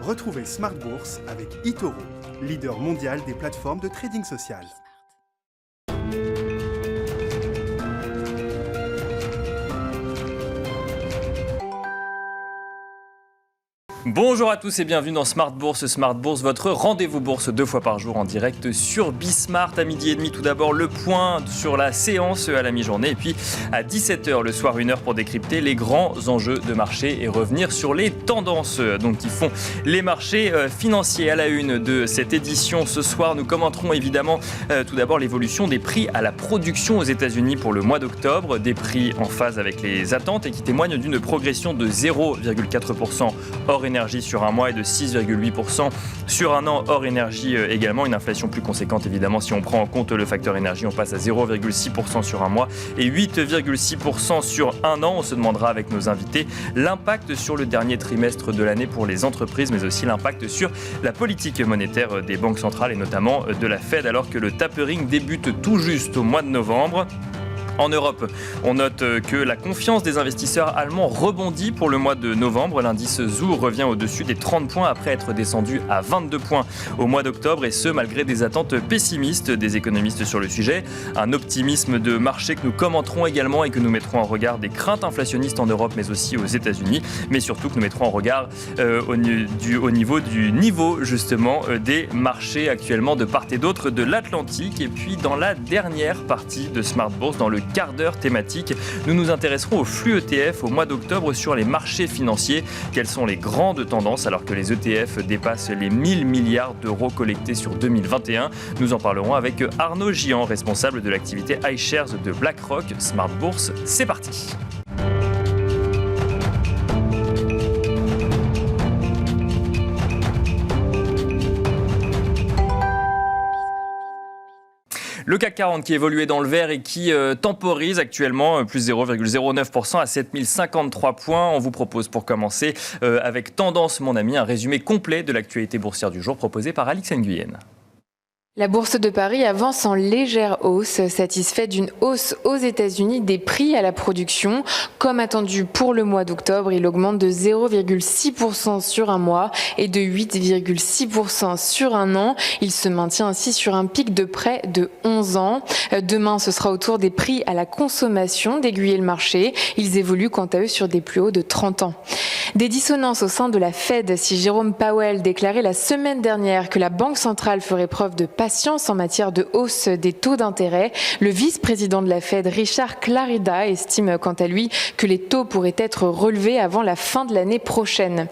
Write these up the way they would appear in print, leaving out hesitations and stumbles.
Retrouvez Smart Bourse avec eToro, leader mondial des plateformes de trading social. Bonjour à tous et bienvenue dans Smart Bourse. Smart Bourse, votre rendez-vous bourse 2 fois par jour en direct sur Bismart. À midi et demi, tout d'abord, le point sur la séance à la mi-journée. Et puis à 17h le soir, 1h pour décrypter les grands enjeux de marché et revenir sur les tendances qui font les marchés financiers. À la une de cette édition ce soir, nous commenterons évidemment tout d'abord l'évolution des prix à la production aux États-Unis pour le mois d'octobre. Des prix en phase avec les attentes et qui témoignent d'une progression de 0,4% hors énergie sur un mois et de 6,8% sur un an hors énergie également. Une inflation plus conséquente évidemment si on prend en compte le facteur énergie. On passe à 0,6% sur un mois et 8,6% sur un an. On se demandera avec nos invités l'impact sur le dernier trimestre de l'année pour les entreprises, mais aussi l'impact sur la politique monétaire des banques centrales et notamment de la Fed, alors que le tapering débute tout juste au mois de novembre. En Europe, on note que la confiance des investisseurs allemands rebondit pour le mois de novembre. L'indice ZOO revient au-dessus des 30 points après être descendu à 22 points au mois d'octobre, et ce malgré des attentes pessimistes des économistes sur le sujet. Un optimisme de marché que nous commenterons également et que nous mettrons en regard des craintes inflationnistes en Europe mais aussi aux États-Unis, mais surtout que nous mettrons en regard au niveau justement des marchés actuellement de part et d'autre de l'Atlantique. Et puis dans la dernière partie de Smart Bourse, dans le quart d'heure thématique, nous nous intéresserons aux flux ETF au mois d'octobre sur les marchés financiers. Quelles sont les grandes tendances alors que les ETF dépassent les 1000 milliards d'euros collectés sur 2021? Nous en parlerons avec Arnaud Gian, responsable de l'activité iShares de BlackRock. Smart Bourse, c'est parti. Le CAC 40 qui évoluait dans le vert et qui temporise actuellement, plus 0,09% à 7053 points. On vous propose pour commencer, avec Tendance, mon ami, un résumé complet de l'actualité boursière du jour proposé par Alix Nguyen. La bourse de Paris avance en légère hausse, satisfait d'une hausse aux États-Unis des prix à la production. Comme attendu pour le mois d'octobre, il augmente de 0,6% sur un mois et de 8,6% sur un an. Il se maintient ainsi sur un pic de près de 11 ans. Demain, ce sera au tour des prix à la consommation d'aiguiller le marché. Ils évoluent quant à eux sur des plus hauts de 30 ans. Des dissonances au sein de la Fed. Si Jérôme Powell déclarait la semaine dernière que la Banque centrale ferait preuve de patience en matière de hausse des taux d'intérêt, le vice-président de la Fed, Richard Clarida, estime quant à lui que les taux pourraient être relevés avant la fin de l'année prochaine.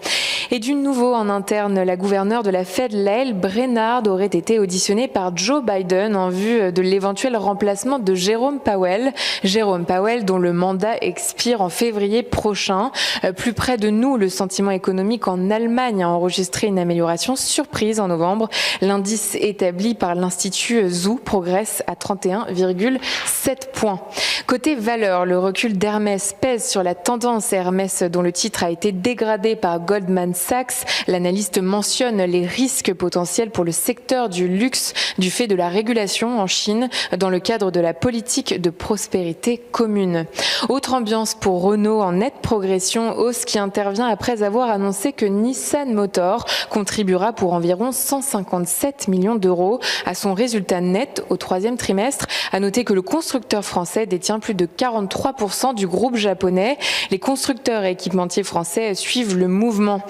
Et du nouveau en interne, la gouverneure de la Fed, Lael Brainard, aurait été auditionnée par Joe Biden en vue de l'éventuel remplacement de Jérôme Powell. Jérôme Powell, dont le mandat expire en février prochain. Plus près de nous, le sentiment économique en Allemagne a enregistré une amélioration surprise en novembre. L'indice établi par l'Institut ZOO progresse à 31,7 points. Côté valeur, le recul d'Hermès pèse sur la tendance. Hermès, dont le titre a été dégradé par Goldman Sachs, l'analyste mentionne les risques potentiels pour le secteur du luxe du fait de la régulation en Chine dans le cadre de la politique de prospérité commune. Autre ambiance pour Renault en nette progression, hausse qui intervient après avoir annoncé que Nissan Motor contribuera pour environ 157 millions d'euros à son résultat net au troisième trimestre. À noter que le constructeur français détient plus de 43% du groupe japonais. Les constructeurs et équipementiers français suivent le mouvement.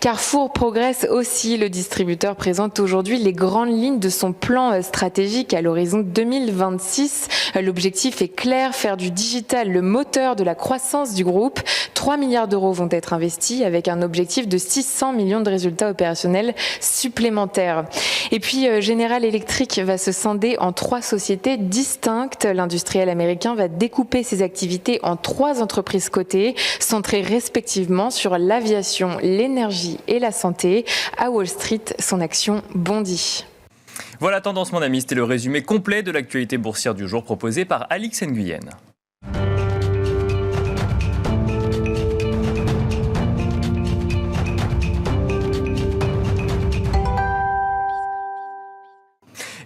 Carrefour progresse aussi. Le distributeur présente aujourd'hui les grandes lignes de son plan stratégique à l'horizon 2026. L'objectif est clair, faire du digital le moteur de la croissance du groupe. 3 milliards d'euros vont être investis avec un objectif de 600 millions de résultats opérationnels supplémentaires. Et puis General Electric va se scinder en 3 sociétés distinctes. L'industriel américain va découper ses activités en 3 entreprises cotées, centrées respectivement sur l'aviation, l'énergie et la santé. À Wall Street, son action bondit. Voilà Tendance, mon ami, c'était le résumé complet de l'actualité boursière du jour proposé par Alix Nguyen.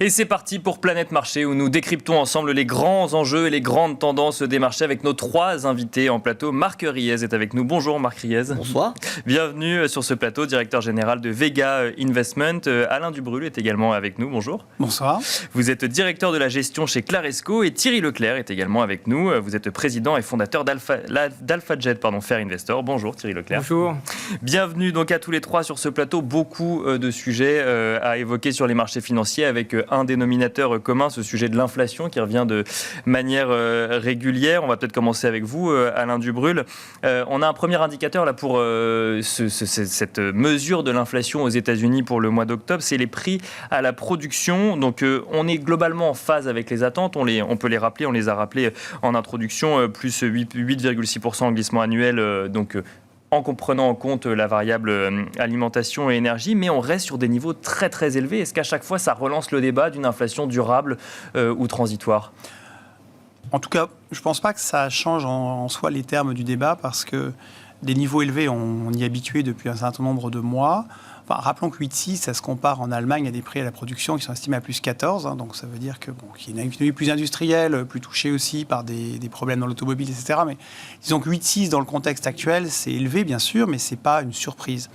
Et c'est parti pour Planète Marché où nous décryptons ensemble les grands enjeux et les grandes tendances des marchés avec nos 3 invités en plateau. Marc Riez est avec nous. Bonjour Marc Riez. Bonsoir. Bienvenue sur ce plateau, directeur général de Vega Investment. Alain Dubrul est également avec nous. Bonjour. Bonsoir. Vous êtes directeur de la gestion chez Claresco et Thierry Leclerc est également avec nous. Vous êtes président et fondateur d'AlphaJet Fair Investor. Bonjour Thierry Leclerc. Bonjour. Bienvenue donc à tous les 3 sur ce plateau. Beaucoup de sujets à évoquer sur les marchés financiers avec un dénominateur commun, ce sujet de l'inflation qui revient de manière régulière. On va peut-être commencer avec vous, Alain Dubrul. On a un premier indicateur là pour cette mesure de l'inflation aux États-Unis pour le mois d'octobre, c'est les prix à la production. Donc on est globalement en phase avec les attentes. On peut les rappeler, on les a rappelés en introduction, plus 8,6% en glissement annuel. En prenant en compte la variable alimentation et énergie, mais on reste sur des niveaux très très élevés. Est-ce qu'à chaque fois, ça relance le débat d'une inflation durable ou transitoire ? En tout cas, je ne pense pas que ça change en soi les termes du débat, parce que des niveaux élevés, on y est habitué depuis un certain nombre de mois. Enfin, rappelons que 8,6, ça se compare en Allemagne à des prix à la production qui sont estimés à plus 14. Donc ça veut dire qu'il y a une économie plus industrielle, plus touchée aussi par des problèmes dans l'automobile, etc. Mais disons que 8,6 dans le contexte actuel, c'est élevé bien sûr, mais ce n'est pas une surprise.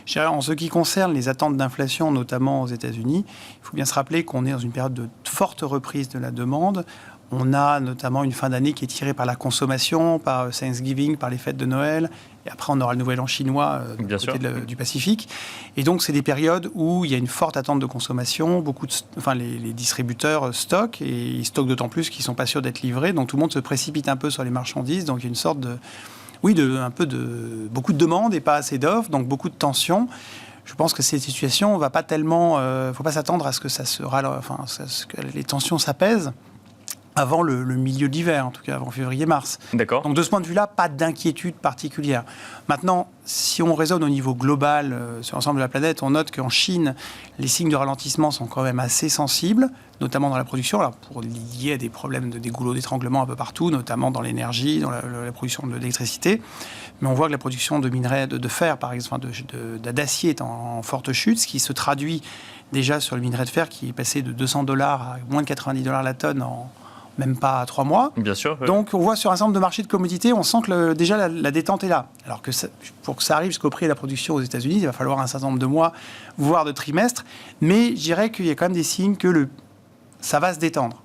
Je dirais, en ce qui concerne les attentes d'inflation, notamment aux États-Unis, il faut bien se rappeler qu'on est dans une période de forte reprise de la demande. On a notamment une fin d'année qui est tirée par la consommation, par Thanksgiving, par les fêtes de Noël. Et après, on aura le Nouvel An chinois du côté du Pacifique. Et donc, c'est des périodes où il y a une forte attente de consommation. Les distributeurs stockent, et ils stockent d'autant plus qu'ils ne sont pas sûrs d'être livrés. Donc, tout le monde se précipite un peu sur les marchandises. Donc, il y a une sorte beaucoup de demandes et pas assez d'offres. Donc, beaucoup de tensions. Je pense que cette situation, on va pas tellement... faut pas s'attendre à ce que que les tensions s'apaisent avant le milieu de l'hiver, en tout cas avant février-mars. D'accord. Donc de ce point de vue-là, pas d'inquiétude particulière. Maintenant, si on raisonne au niveau global sur l'ensemble de la planète, on note qu'en Chine, les signes de ralentissement sont quand même assez sensibles, notamment dans la production, alors pour lier à des problèmes des goulots d'étranglement un peu partout, notamment dans l'énergie, dans la production de l'électricité. Mais on voit que la production de minerais de fer, par exemple, d'acier est en forte chute, ce qui se traduit déjà sur le minerai de fer qui est passé de $200 à moins de $90 la tonne en même pas 3 mois. Bien sûr. Oui. Donc, on voit sur un certain nombre de marchés de commodités, on sent que déjà la détente est là. Alors que pour que ça arrive jusqu'au prix de la production aux États-Unis, il va falloir un certain nombre de mois, voire de trimestres. Mais je dirais qu'il y a quand même des signes que ça va se détendre.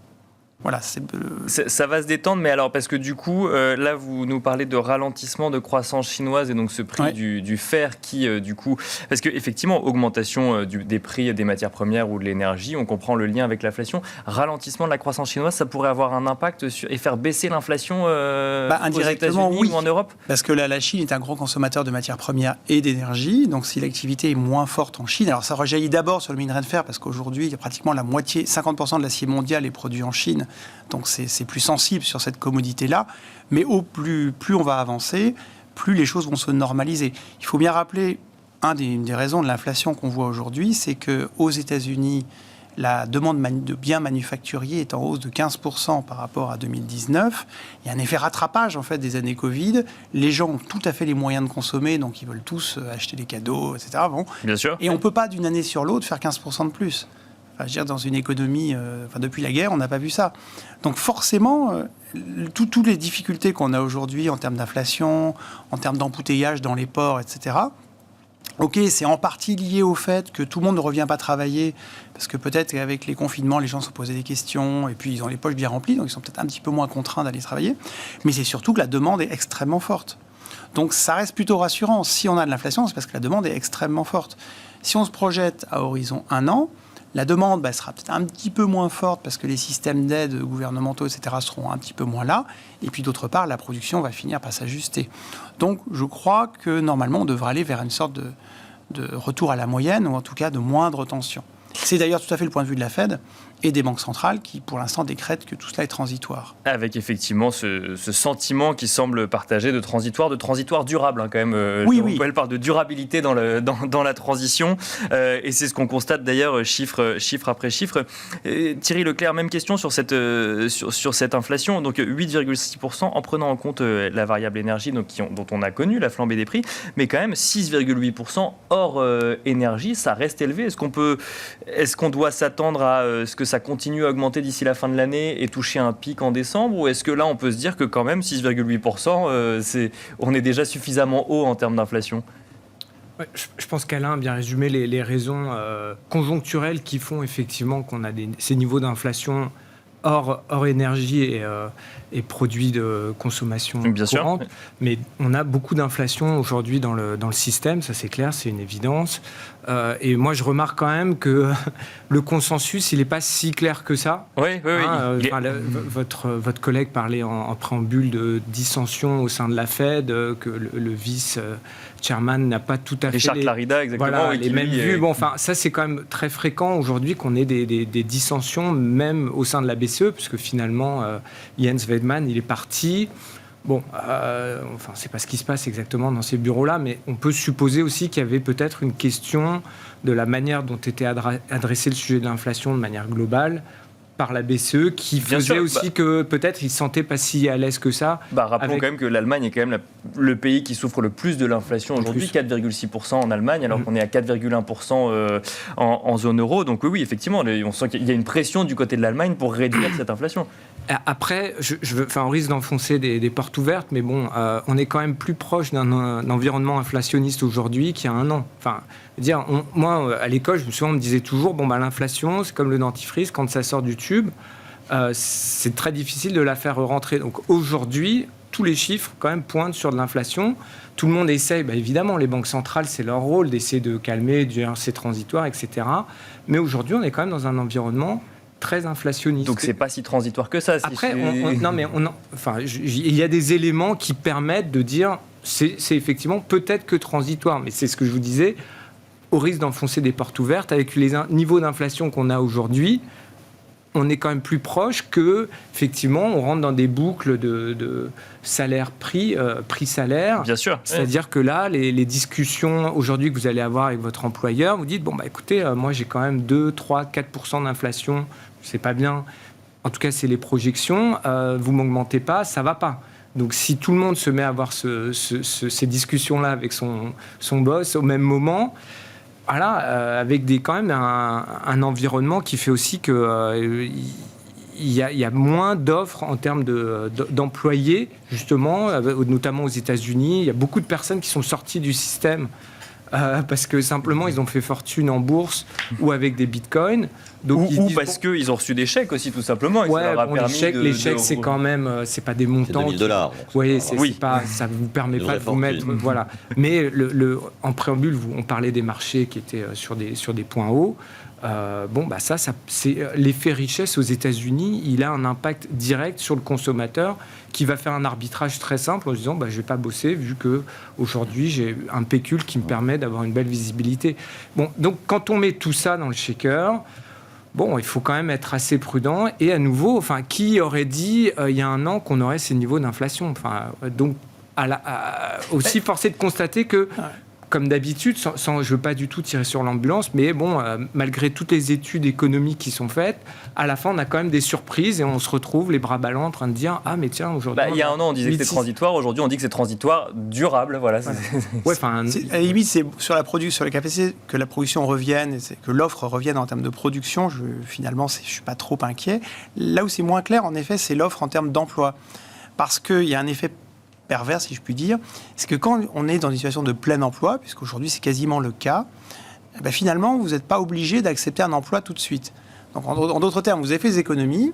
Voilà, ça va se détendre, mais alors, parce que du coup, là, vous nous parlez de ralentissement de croissance chinoise et donc ce prix du fer qui, du coup... Parce qu'effectivement, augmentation des prix des matières premières ou de l'énergie, on comprend le lien avec l'inflation. Ralentissement de la croissance chinoise, ça pourrait avoir un impact et faire baisser l'inflation aux États-Unis ou en Europe ? Parce que la Chine est un gros consommateur de matières premières et d'énergie. Donc, si l'activité est moins forte en Chine... Alors, ça rejaillit d'abord sur le minerai de fer, parce qu'aujourd'hui, il y a pratiquement la moitié, 50% de l'acier mondial est produit en Chine. Donc c'est plus sensible sur cette commodité-là. Mais plus on va avancer, plus les choses vont se normaliser. Il faut bien rappeler, une des raisons de l'inflation qu'on voit aujourd'hui, c'est qu'aux États-Unis, la demande de biens manufacturiers est en hausse de 15% par rapport à 2019. Il y a un effet rattrapage en fait des années Covid. Les gens ont tout à fait les moyens de consommer, donc ils veulent tous acheter des cadeaux, etc. Bon. Bien sûr. Et on ne peut pas d'une année sur l'autre faire 15% de plus. Enfin, je veux dire, dans une économie, depuis la guerre, on n'a pas vu ça. Donc forcément, toutes les difficultés qu'on a aujourd'hui en termes d'inflation, en termes d'embouteillage dans les ports, etc., ok, c'est en partie lié au fait que tout le monde ne revient pas travailler, parce que peut-être qu'avec les confinements, les gens se posaient des questions, et puis ils ont les poches bien remplies, donc ils sont peut-être un petit peu moins contraints d'aller travailler. Mais c'est surtout que la demande est extrêmement forte. Donc ça reste plutôt rassurant. Si on a de l'inflation, c'est parce que la demande est extrêmement forte. Si on se projette à horizon 1 an, la demande sera peut-être un petit peu moins forte parce que les systèmes d'aide gouvernementaux, etc., seront un petit peu moins là. Et puis d'autre part, la production va finir par s'ajuster. Donc je crois que normalement, on devrait aller vers une sorte de retour à la moyenne, ou en tout cas de moindre tension. C'est d'ailleurs tout à fait le point de vue de la Fed et des banques centrales qui, pour l'instant, décrètent que tout cela est transitoire. Avec effectivement ce sentiment qui semble partagé de transitoire durable, quand même. Oui. Elle parle de durabilité dans la transition, et c'est ce qu'on constate d'ailleurs chiffre après chiffre. Thierry Leclerc, même question sur cette inflation, donc 8,6% en prenant en compte la variable énergie, donc dont on a connu la flambée des prix, mais quand même 6,8% hors énergie, ça reste élevé. Est-ce qu'on peut Est-ce qu'on doit s'attendre à ce que ça continue à augmenter d'ici la fin de l'année et toucher un pic en décembre, ou est-ce que là on peut se dire que quand même 6,8%, on est déjà suffisamment haut en termes d'inflation ? Ouais, je pense qu'Alain a bien résumé les raisons conjoncturelles qui font effectivement qu'on a ces niveaux d'inflation hors énergie et produits de consommation courante. Mais on a beaucoup d'inflation aujourd'hui dans le système, ça c'est clair, c'est une évidence. Et moi je remarque quand même que le consensus, il n'est pas si clair que ça. Oui. Votre collègue parlait en préambule de dissension au sein de la Fed, que le vice-chairman n'a pas tout à fait... Richard Clarida, exactement. Les mêmes vues. Bon, enfin, ça c'est quand même très fréquent aujourd'hui qu'on ait des dissensions, même au sein de la BCE, puisque finalement, Jens Weidmann, il est parti. Bon, c'est pas ce qui se passe exactement dans ces bureaux-là, mais on peut supposer aussi qu'il y avait peut-être une question de la manière dont était adressé le sujet de l'inflation de manière globale par la BCE, qui faisait aussi que peut-être ils ne se sentaient pas si à l'aise que ça. Rappelons quand même que l'Allemagne est quand même le pays qui souffre le plus de l'inflation aujourd'hui, 4,6% en Allemagne, alors qu'on est à 4,1% en zone euro. Donc oui, effectivement, on sent qu'il y a une pression du côté de l'Allemagne pour réduire cette inflation. Après, on risque d'enfoncer des portes ouvertes, mais bon, on est quand même plus proche d'un environnement inflationniste aujourd'hui qu'il y a un an. Moi, à l'école, on me disait toujours, l'inflation, c'est comme le dentifrice, quand ça sort du tube, c'est très difficile de la faire rentrer. Donc aujourd'hui, tous les chiffres quand même pointent sur de l'inflation. Tout le monde essaye, évidemment, les banques centrales, c'est leur rôle d'essayer de calmer, de dire c'est transitoire, etc. Mais aujourd'hui, on est quand même dans un environnement très inflationniste. Donc c'est pas si transitoire que ça. Après, il y a des éléments qui permettent de dire c'est effectivement peut-être que transitoire, mais c'est ce que je vous disais, au risque d'enfoncer des portes ouvertes avec les niveaux d'inflation qu'on a aujourd'hui. On est quand même plus proche que, effectivement, on rentre dans des boucles de salaire-prix, prix-salaire. Bien sûr. C'est-à-dire que là, les discussions aujourd'hui que vous allez avoir avec votre employeur, vous dites, écoutez, moi j'ai quand même 2, 3, 4% d'inflation, c'est pas bien. En tout cas, c'est les projections. Vous m'augmentez pas, ça va pas. Donc si tout le monde se met à avoir ces discussions-là avec son boss au même moment... avec quand même un environnement qui fait aussi que il y a moins d'offres en termes d'employés, justement, notamment aux États-Unis. Il y a beaucoup de personnes qui sont sorties du système parce que simplement ils ont fait fortune en bourse ou avec des bitcoins. Donc, ou parce qu'ils ont reçu des chèques aussi, tout simplement. Et ça leur a permis les chèques, c'est quand même, c'est pas des montants. C'est $2,000. Oui, ça ne vous permet pas de vous mettre. Voilà. Mais en préambule, on parlait des marchés qui étaient sur des points hauts. C'est l'effet richesse aux États-Unis. Il a un impact direct sur le consommateur qui va faire un arbitrage très simple en se disant je ne vais pas bosser vu qu'aujourd'hui j'ai un pécule qui me permet d'avoir une belle visibilité. Bon, donc quand on met tout ça dans le shaker, il faut quand même être assez prudent. Et à nouveau, qui aurait dit il y a un an qu'on aurait ces niveaux d'inflation ? Donc aussi forcé de constater que comme d'habitude, je ne veux pas du tout tirer sur l'ambulance, mais malgré toutes les études économiques qui sont faites, à la fin, on a quand même des surprises et on se retrouve les bras ballants en train de dire « Ah, mais tiens, aujourd'hui... » il y a un an, on disait que c'était transitoire. Aujourd'hui, on dit que c'est transitoire, durable. Voilà. À la limite, c'est sur la capacité que la production revienne, que l'offre revienne en termes de production. Finalement, je ne suis pas trop inquiet. Là où c'est moins clair, en effet, c'est l'offre en termes d'emploi. Parce qu'il y a un effet pervers, si je puis dire, c'est que quand on est dans une situation de plein emploi, puisqu'aujourd'hui c'est quasiment le cas, finalement, vous n'êtes pas obligé d'accepter un emploi tout de suite. Donc, en d'autres termes, vous avez fait des économies,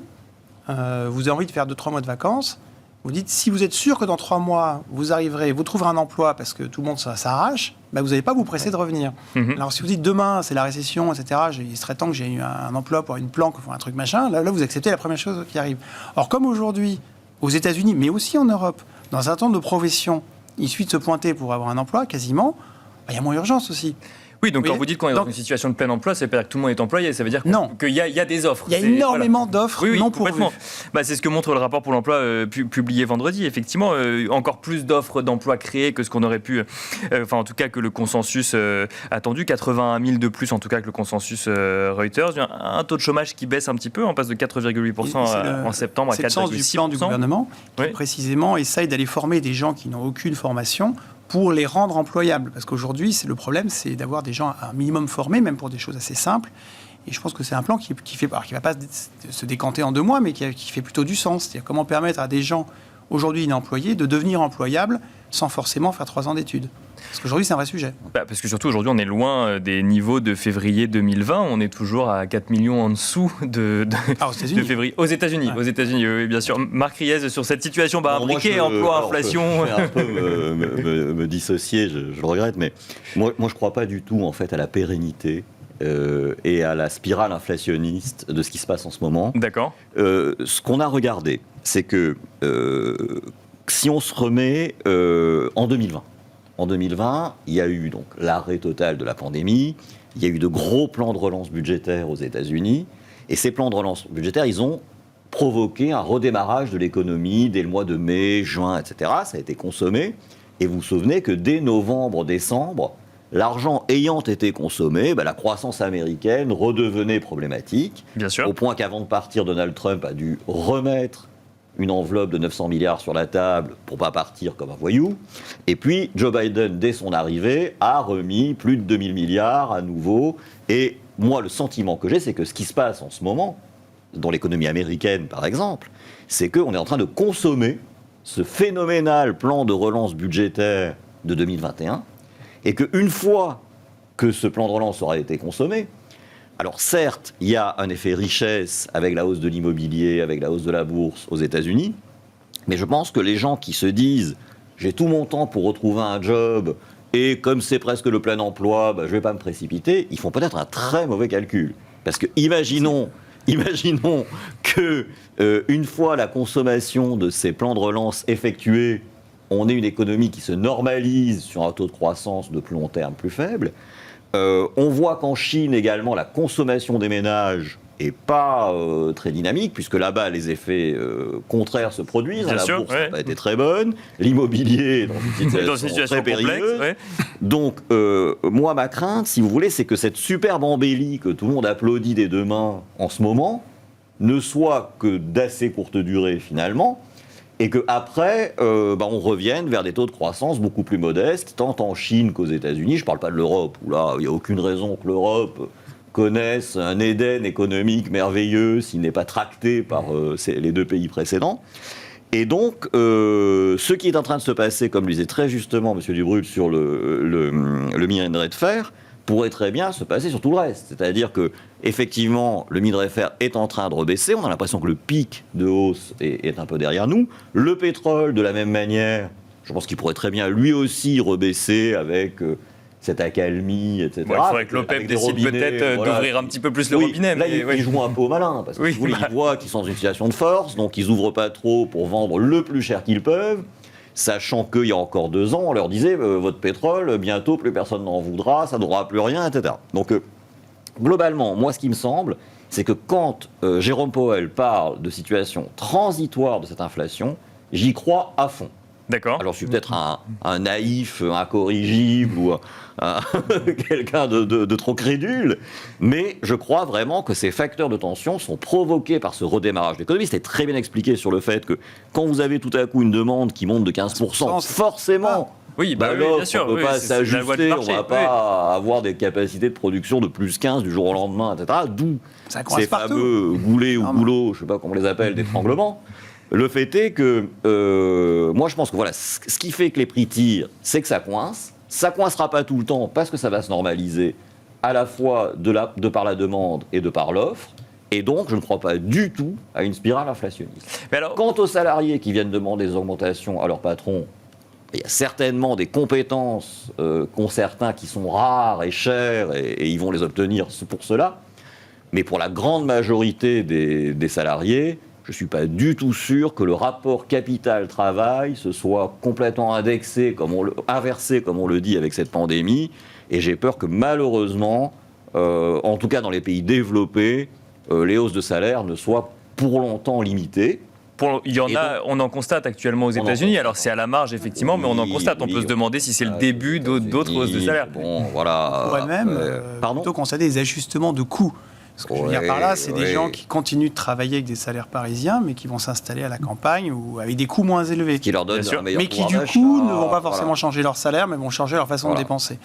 vous avez envie de faire 2-3 mois de vacances, vous dites, si vous êtes sûr que dans 3 mois, vous arriverez, vous trouverez un emploi parce que tout le monde s'arrache, vous n'allez pas vous presser de revenir. Alors, si vous dites, demain, c'est la récession, etc., il serait temps que j'ai eu un emploi pour une planque, pour un truc machin, là, vous acceptez la première chose qui arrive. Or, comme aujourd'hui, aux États-Unis, mais aussi en Europe, dans un certain nombre de professions, il suffit de se pointer pour avoir un emploi, quasiment, il y a moins d'urgence aussi. Oui, donc quand vous dites qu'on est dans une situation de plein emploi, ça veut pas dire que tout le monde est employé, ça veut dire qu'il y a des offres. Il y a énormément d'offres non pourvues. C'est ce que montre le rapport pour l'emploi publié vendredi. Effectivement, encore plus d'offres d'emploi créées que ce qu'on aurait pu, en tout cas que le consensus attendu, 81 000 de plus en tout cas que le consensus Reuters. Un taux de chômage qui baisse un petit peu, on passe de 4,8% en septembre à 4,6%. C'est le sens du plan du gouvernement qui précisément essaye d'aller former des gens qui n'ont aucune formation pour les rendre employables. Parce qu'aujourd'hui, le problème, c'est d'avoir des gens un minimum formés, même pour des choses assez simples. Et je pense que c'est un plan qui ne va pas se décanter en 2 mois, mais qui fait plutôt du sens. C'est-à-dire comment permettre à des gens aujourd'hui inemployés de devenir employables sans forcément faire 3 ans d'études. Parce qu'aujourd'hui, c'est un vrai sujet. Parce que surtout, aujourd'hui, on est loin des niveaux de février 2020. On est toujours à 4 millions en dessous de février. Aux États-Unis, ouais. Aux États-Unis, oui, bien sûr. Marc Riez, sur cette situation imbriquée, emploi, inflation... Je vais un peu me dissocier, je le regrette, mais moi je ne crois pas du tout, en fait, à la pérennité et à la spirale inflationniste de ce qui se passe en ce moment. D'accord. Ce qu'on a regardé, c'est que si on se remet en 2020, il y a eu donc l'arrêt total de la pandémie, il y a eu de gros plans de relance budgétaires aux États-Unis, et ces plans de relance budgétaires, ils ont provoqué un redémarrage de l'économie dès le mois de mai, juin, etc. Ça a été consommé, et vous vous souvenez que dès novembre, décembre, l'argent ayant été consommé, la croissance américaine redevenait problématique, bien sûr. Au point qu'avant de partir, Donald Trump a dû remettre une enveloppe de 900 milliards sur la table pour ne pas partir comme un voyou. Et puis, Joe Biden, dès son arrivée, a remis plus de 2000 milliards à nouveau. Et moi, le sentiment que j'ai, c'est que ce qui se passe en ce moment, dans l'économie américaine, par exemple, c'est qu'on est en train de consommer ce phénoménal plan de relance budgétaire de 2021, et qu'une fois que ce plan de relance aura été consommé, alors certes, il y a un effet richesse avec la hausse de l'immobilier, avec la hausse de la bourse aux États-Unis, mais je pense que les gens qui se disent « j'ai tout mon temps pour retrouver un job et comme c'est presque le plein emploi, je ne vais pas me précipiter », ils font peut-être un très mauvais calcul. Parce que imaginons que une fois la consommation de ces plans de relance effectués, on ait une économie qui se normalise sur un taux de croissance de plus long terme plus faible. On voit qu'en Chine également, la consommation des ménages n'est pas très dynamique, puisque là-bas, les effets contraires se produisent. La bourse n'a pas été très bonne, l'immobilier est dans une situation très périlleuse. Ouais. Donc, moi, ma crainte, si vous voulez, c'est que cette superbe embellie que tout le monde applaudit des 2 mains en ce moment ne soit que d'assez courte durée, finalement, et qu'après, on revienne vers des taux de croissance beaucoup plus modestes, tant en Chine qu'aux États-Unis. Je ne parle pas de l'Europe, où là, il n'y a aucune raison que l'Europe connaisse un Éden économique merveilleux s'il n'est pas tracté par les 2 pays précédents. Et donc, ce qui est en train de se passer, comme le disait très justement M. Dubrulle sur le minerai de fer, pourrait très bien se passer sur tout le reste. C'est-à-dire que, effectivement, le minerai de fer est en train de rebaisser. On a l'impression que le pic de hausse est un peu derrière nous. Le pétrole, de la même manière, je pense qu'il pourrait très bien lui aussi rebaisser avec cette accalmie, etc. Il faudrait que l'OPEP décide peut-être d'ouvrir un petit peu plus le robinet. Là, ils jouent un peu au malin, parce que si vous voulez, ils voient qu'ils sont dans une situation de force, donc ils n'ouvrent pas trop pour vendre le plus cher qu'ils peuvent, sachant qu'il y a encore 2 ans, on leur disait votre pétrole, bientôt plus personne n'en voudra, ça n'aura plus rien, etc. Donc, globalement, moi, ce qui me semble, c'est que quand Jérôme Powell parle de situation transitoire de cette inflation, j'y crois à fond. D'accord. Alors, je suis peut-être un naïf, incorrigible ou quelqu'un de trop crédule, mais je crois vraiment que ces facteurs de tension sont provoqués par ce redémarrage de l'économie. C'était très bien expliqué sur le fait que quand vous avez tout à coup une demande qui monte de 15%, forcément, oui, bien sûr, on ne peut pas s'ajuster, on ne va pas avoir des capacités de production de plus 15 du jour au lendemain, etc. D'où ces fameux goulets ou goulots, je ne sais pas comment on les appelle, d'étranglement. Le fait est que, moi je pense que voilà, ce qui fait que les prix tirent, c'est que ça coince. Ça ne coincera pas tout le temps parce que ça va se normaliser à la fois de par la demande et de par l'offre. Et donc, je ne crois pas du tout à une spirale inflationniste. Mais alors, quant aux salariés qui viennent demander des augmentations à leur patron, il y a certainement des compétences qu'ont certains qui sont rares et chères et ils vont les obtenir pour cela. Mais pour la grande majorité des salariés, je ne suis pas du tout sûr que le rapport capital-travail se soit complètement indexé, inversé, comme on le dit, avec cette pandémie. Et j'ai peur que malheureusement, en tout cas dans les pays développés, les hausses de salaire ne soient pour longtemps limitées. Il y en a, on en constate actuellement aux États-Unis. Alors c'est à la marge effectivement, mais on en constate. On peut se demander si c'est le début d'autres hausses de salaire. Bon, voilà. On pourrait même plutôt constater des ajustements de coûts. Ce que je veux dire par là, c'est des gens qui continuent de travailler avec des salaires parisiens, mais qui vont s'installer à la campagne ou avec des coûts moins élevés. Qui leur donnent un meilleur mais qui du coup ne vont pas forcément changer leur salaire, mais vont changer leur façon de dépenser.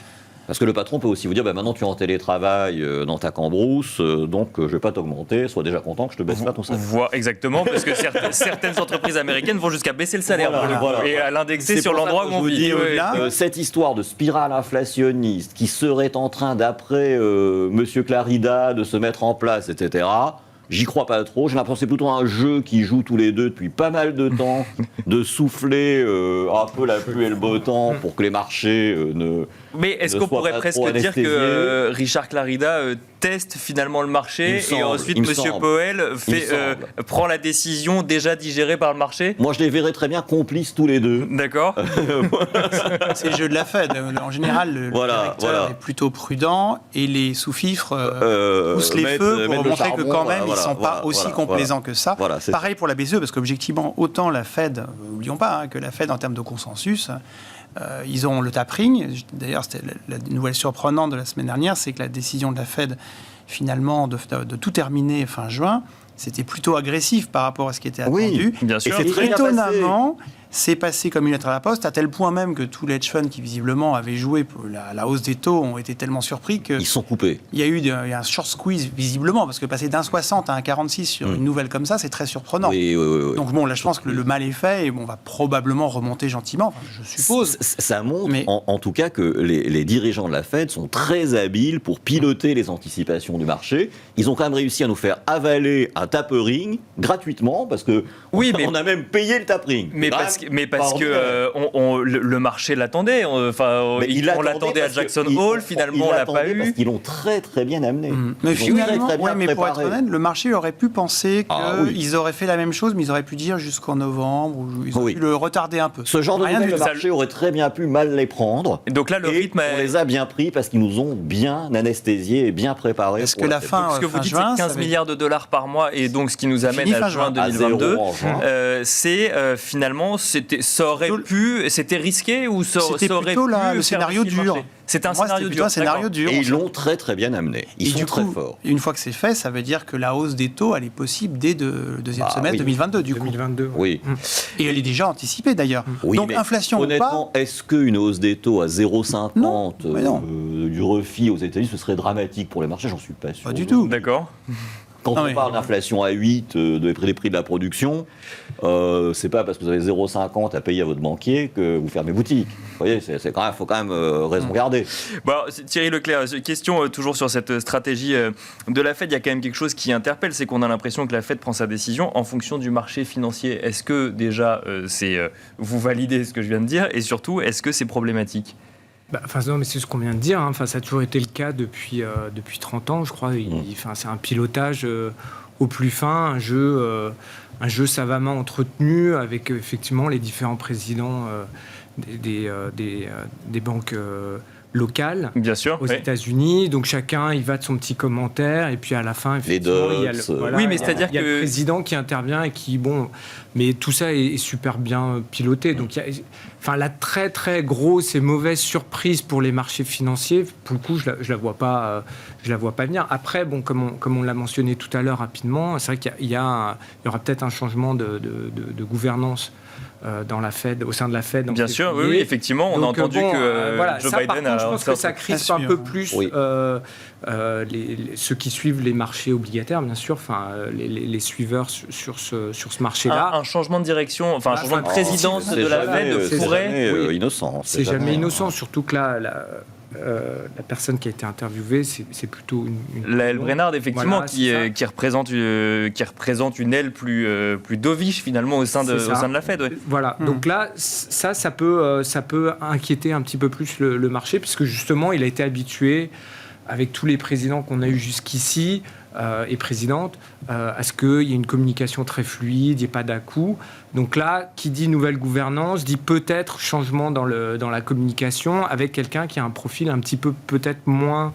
Parce que le patron peut aussi vous dire, maintenant tu es en télétravail dans ta cambrousse, donc je ne vais pas t'augmenter, sois déjà content que je te baisse pas ton salaire. Exactement, parce que certaines entreprises américaines vont jusqu'à baisser le salaire Voilà. et à l'indexer C'est sur pour ça l'endroit que où je on vous vit. dis, cette histoire de spirale inflationniste qui serait en train, d'après Monsieur Clarida, de se mettre en place, etc., j'y crois pas trop. J'ai l'impression que c'est plutôt un jeu qui joue tous les deux depuis pas mal de temps, de souffler un peu la pluie et le beau temps pour que les marchés Mais est-ce ne qu'on soient pourrait pas presque trop dire que anesthésiés. Richard Clarida teste finalement le marché et ensuite Monsieur Powell prend la décision déjà digérée par le marché? Moi, je les verrais très bien complices tous les deux. D'accord. C'est le jeu de la Fed. En général, le directeur est plutôt prudent et les sous-fifres poussent les feux pour montrer que quand même, ils ne sont pas aussi complaisants que ça. Pareil pour la BCE, parce qu'objectivement, autant la Fed, n'oublions pas que la Fed, en termes de consensus, ils ont le tapering. D'ailleurs, c'était la nouvelle surprenante de la semaine dernière, c'est que la décision de la Fed, finalement, de tout terminer fin juin, c'était plutôt agressif par rapport à ce qui était attendu. Oui, bien sûr. Et c'est très étonnamment, c'est passé comme une lettre à la poste, à tel point même que tous les hedge funds qui visiblement avaient joué pour la hausse des taux ont été tellement surpris que Ils sont coupés. il y a un short squeeze visiblement, parce que passer d'un 60 à un 46 sur une nouvelle comme ça, c'est très surprenant. Oui. Donc bon, là je pense que le mal est fait et on va probablement remonter gentiment, je suppose. Ça montre en tout cas que les dirigeants de la Fed sont très habiles pour piloter les anticipations du marché. Ils ont quand même réussi à nous faire avaler un tapering gratuitement, parce que on a même payé le tapering. Mais parce que le marché l'attendait. On l'attendait à Jackson Hole, finalement on l'a pas eu. Parce qu'ils l'ont très très bien amené. Mais finalement, très bien mais pour préparé. être honnête, le marché aurait pu penser qu'ils auraient fait la même chose, mais ils auraient pu dire jusqu'en novembre, ou ils auraient pu le retarder un peu. Ce genre de nouvelles, le marché aurait très bien pu mal les prendre. Et donc là, le rythme, on les a bien pris parce qu'ils nous ont bien anesthésiés et bien préparés. Est-ce que la fin, ce que vous dites, juin, c'est 15 milliards de dollars par mois, et donc ce qui nous amène à juin 2022, c'est finalement, ça aurait pu, c'était risqué ou ça aurait plutôt pu le scénario dur. C'était un scénario dur. dur. Et ils l'ont très très bien amené. Ils sont très forts. Une fois que c'est fait, ça veut dire que la hausse des taux, elle est possible dès le deuxième semestre 2022, du coup. 2022. Oui. Et elle est déjà anticipée, d'ailleurs. Oui, donc, inflation honnêtement, est-ce qu'une hausse des taux à 0,50 du refi aux États-Unis, ce serait dramatique pour les marchés? J'en suis pas sûr. Pas du tout. D'accord. Quand on parle d'inflation à 8, des prix de la production, c'est pas parce que vous avez 0,50 à payer à votre banquier que vous fermez boutique. Vous voyez, faut quand même raison garder. Bon, Thierry Leclerc, question toujours sur cette stratégie de la Fed. Il y a quand même quelque chose qui interpelle, c'est qu'on a l'impression que la Fed prend sa décision en fonction du marché financier. Est-ce que déjà, vous validez ce que je viens de dire, et surtout, est-ce que c'est problématique? Non, mais c'est ce qu'on vient de dire. Ça a toujours été le cas depuis 30 ans, je crois. C'est un pilotage au plus fin, un jeu savamment entretenu avec effectivement les différents présidents des banques locales, bien sûr, aux États-Unis. Donc chacun il va de son petit commentaire, et puis à la fin, effectivement, il y a le président qui intervient et qui, mais tout ça est super bien piloté. Donc la très très grosse et mauvaise surprise pour les marchés financiers, pour le coup, je la vois pas venir. Après, comme on l'a mentionné tout à l'heure rapidement, c'est vrai qu'il y aura peut-être un changement de gouvernance dans la Fed, au sein de la Fed. Bien sûr, oui, effectivement, on a entendu que Joe Biden a... Je pense que ça crispe un peu plus ceux qui suivent les marchés obligataires, bien sûr, les suiveurs sur ce marché-là. Un changement de direction, un changement de présidence de la Fed pourrait... innocent. C'est jamais innocent, surtout que là... la personne qui a été interviewée, c'est plutôt Laëlle Brainard, effectivement, qui représente une aile plus dovish, finalement, au sein de la Fed. Ouais. Voilà, donc là, ça peut inquiéter un petit peu plus le marché, puisque justement, il a été habitué, avec tous les présidents qu'on a eus jusqu'ici, et présidente, à ce qu'il y ait une communication très fluide, il n'y ait pas d'à-coups. Donc là, qui dit nouvelle gouvernance, dit peut-être changement dans la communication, avec quelqu'un qui a un profil un petit peu peut-être moins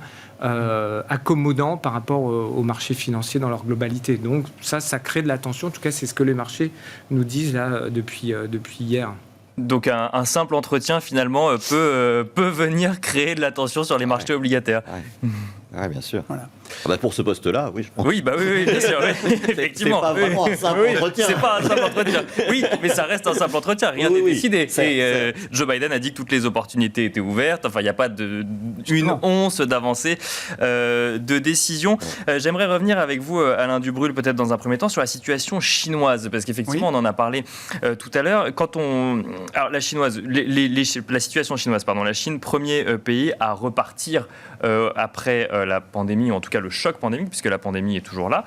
accommodant par rapport au marché financier dans leur globalité. Donc ça crée de la tension. En tout cas, c'est ce que les marchés nous disent là depuis hier. Donc un simple entretien finalement peut venir créer de la tension sur les marchés obligataires. Ouais, bien sûr. Voilà. Pour ce poste-là, oui, je pense. Oui, bien sûr, effectivement. C'est pas vraiment un simple entretien. C'est pas un simple entretien. Oui, mais ça reste un simple entretien. Rien n'est décidé. Et Joe Biden a dit que toutes les opportunités étaient ouvertes. Enfin, il n'y a pas une once d'avancée de décision. J'aimerais revenir avec vous, Alain Dubrul, peut-être dans un premier temps, sur la situation chinoise, parce qu'effectivement, on en a parlé tout à l'heure. Alors, la situation chinoise, la Chine, premier pays à repartir après la pandémie, ou en tout cas le choc pandémique, puisque la pandémie est toujours là.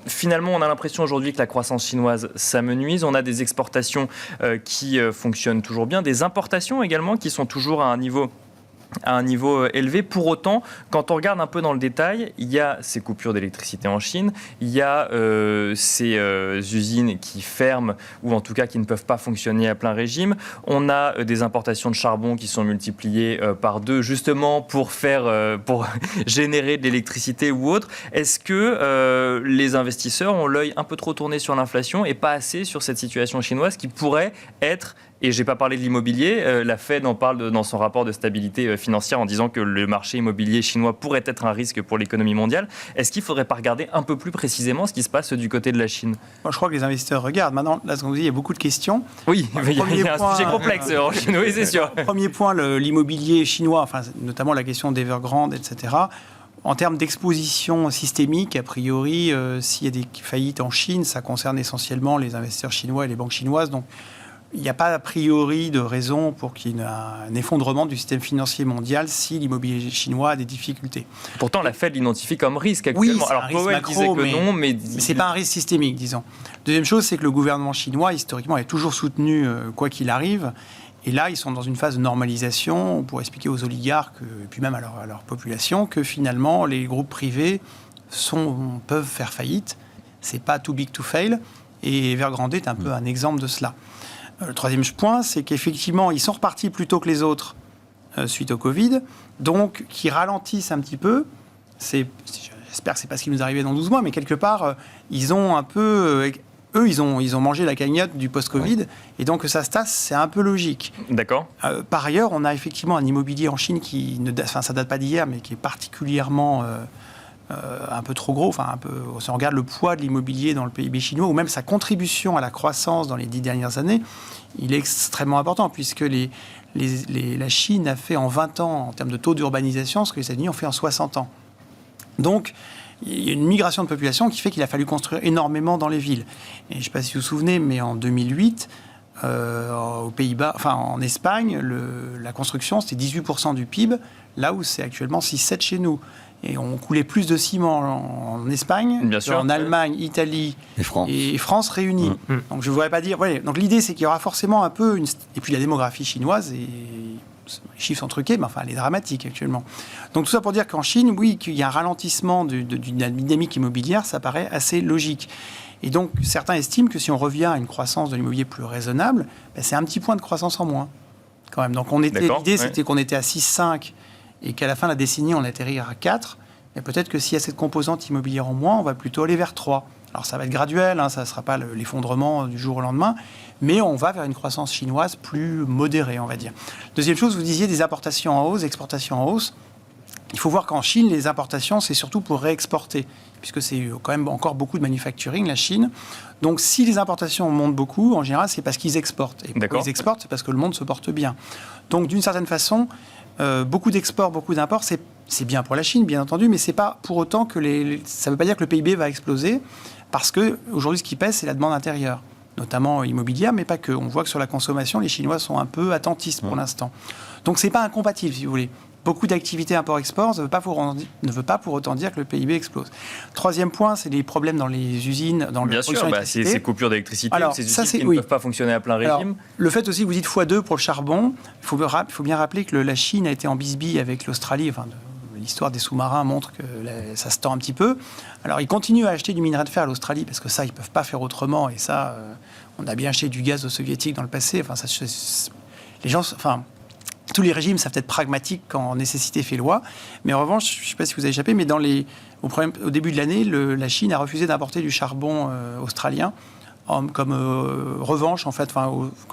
Finalement, on a l'impression aujourd'hui que la croissance chinoise s'amenuise. On a des exportations qui fonctionnent toujours bien, des importations également qui sont toujours à un niveau élevé. Pour autant, quand on regarde un peu dans le détail, il y a ces coupures d'électricité en Chine, il y a ces usines qui ferment ou en tout cas qui ne peuvent pas fonctionner à plein régime. On a des importations de charbon qui sont multipliées par 2 justement pour générer de l'électricité ou autre. Est-ce que les investisseurs ont l'œil un peu trop tourné sur l'inflation et pas assez sur cette situation chinoise qui pourrait être... Et je n'ai pas parlé de l'immobilier, la Fed en parle dans son rapport de stabilité financière en disant que le marché immobilier chinois pourrait être un risque pour l'économie mondiale. Est-ce qu'il ne faudrait pas regarder un peu plus précisément ce qui se passe du côté de la Chine ? Moi, je crois que les investisseurs regardent. Maintenant, là, ce qu'on vous dit, il y a beaucoup de questions. Oui, il y a un sujet complexe en Chine, oui, c'est sûr. Premier point, l'immobilier chinois, notamment la question d'Evergrande, etc. En termes d'exposition systémique, a priori, s'il y a des faillites en Chine, ça concerne essentiellement les investisseurs chinois et les banques chinoises. Donc, il n'y a pas a priori de raison pour qu'il y ait un effondrement du système financier mondial si l'immobilier chinois a des difficultés. Pourtant, la Fed l'identifie comme risque actuellement. Oui, c'est un risque macro, mais ce n'est pas un risque systémique, disons. Deuxième chose, c'est que le gouvernement chinois, historiquement, a toujours soutenu quoi qu'il arrive. Et là, ils sont dans une phase de normalisation pour expliquer aux oligarques, et puis même à leur population, que finalement, les groupes privés peuvent faire faillite. Ce n'est pas too big to fail. Et Evergrande est un peu un exemple de cela. Le troisième point, c'est qu'effectivement, ils sont repartis plus tôt que les autres suite au Covid, donc qui ralentissent un petit peu. J'espère que ce n'est pas ce qui nous arrivait dans 12 mois, mais quelque part, ils ont un peu... ils ont mangé la cagnotte du post-Covid, et donc que ça se tasse, c'est un peu logique. D'accord. Par ailleurs, on a effectivement un immobilier en Chine qui, ça date pas d'hier, mais qui est particulièrement... un peu trop gros, si on regarde le poids de l'immobilier dans le PIB chinois, ou même sa contribution à la croissance dans les 10 dernières années, il est extrêmement important, puisque la Chine a fait en 20 ans, en termes de taux d'urbanisation, ce que les États-Unis ont fait en 60 ans. Donc, il y a une migration de population qui fait qu'il a fallu construire énormément dans les villes. Et je ne sais pas si vous vous souvenez, mais en 2008, aux Pays-Bas, en Espagne, la construction, c'était 18% du PIB, là où c'est actuellement 6-7 chez nous. Et on coulait plus de ciment en Espagne, en Allemagne, Italie et France réunies. Donc je ne voudrais pas dire... donc l'idée, c'est qu'il y aura forcément un peu... Et puis la démographie chinoise, les chiffres sont truqués, mais elle est dramatique actuellement. Donc tout ça pour dire qu'en Chine, oui, qu'il y a un ralentissement d'une dynamique immobilière, ça paraît assez logique. Et donc certains estiment que si on revient à une croissance de l'immobilier plus raisonnable, c'est un petit point de croissance en moins, quand même. Donc l'idée, c'était qu'on était à 6,5 et qu'à la fin de la décennie, on atterrit à 4, mais peut-être que s'il y a cette composante immobilière en moins, on va plutôt aller vers 3. Alors ça va être graduel, ça ne sera pas l'effondrement du jour au lendemain, mais on va vers une croissance chinoise plus modérée, on va dire. Deuxième chose, vous disiez des importations en hausse, exportations en hausse. Il faut voir qu'en Chine, les importations, c'est surtout pour réexporter, puisque c'est quand même encore beaucoup de manufacturing, la Chine. Donc si les importations montent beaucoup, en général, c'est parce qu'ils exportent. Et pourquoi ils exportent, c'est parce que le monde se porte bien. Donc d'une certaine façon... beaucoup d'exports, beaucoup d'imports, c'est bien pour la Chine, bien entendu, mais c'est pas pour autant que ça ne veut pas dire que le PIB va exploser, parce qu'aujourd'hui, ce qui pèse, c'est la demande intérieure, notamment immobilière, mais pas que. On voit que sur la consommation, les Chinois sont un peu attentistes pour l'instant. Donc, c'est pas incompatible, si vous voulez. Beaucoup d'activités import-export ne veut pas pour autant dire que le PIB explose. Troisième point, c'est les problèmes dans les usines, dans la production d'électricité. Ces coupures d'électricité, ces usines qui ne peuvent pas fonctionner à plein régime. Alors, le fait aussi que vous dites x2 pour le charbon, il faut bien rappeler que la Chine a été en bisbille avec l'Australie. L'histoire des sous-marins montre que ça se tend un petit peu. Alors, ils continuent à acheter du minerai de fer à l'Australie, parce que ça, ils ne peuvent pas faire autrement. Et ça, on a bien acheté du gaz aux soviétiques dans le passé. Les gens... tous les régimes savent être pragmatiques quand nécessité fait loi. Mais en revanche, je ne sais pas si vous avez échappé, mais au début de l'année, la Chine a refusé d'importer du charbon australien comme revanche, en fait,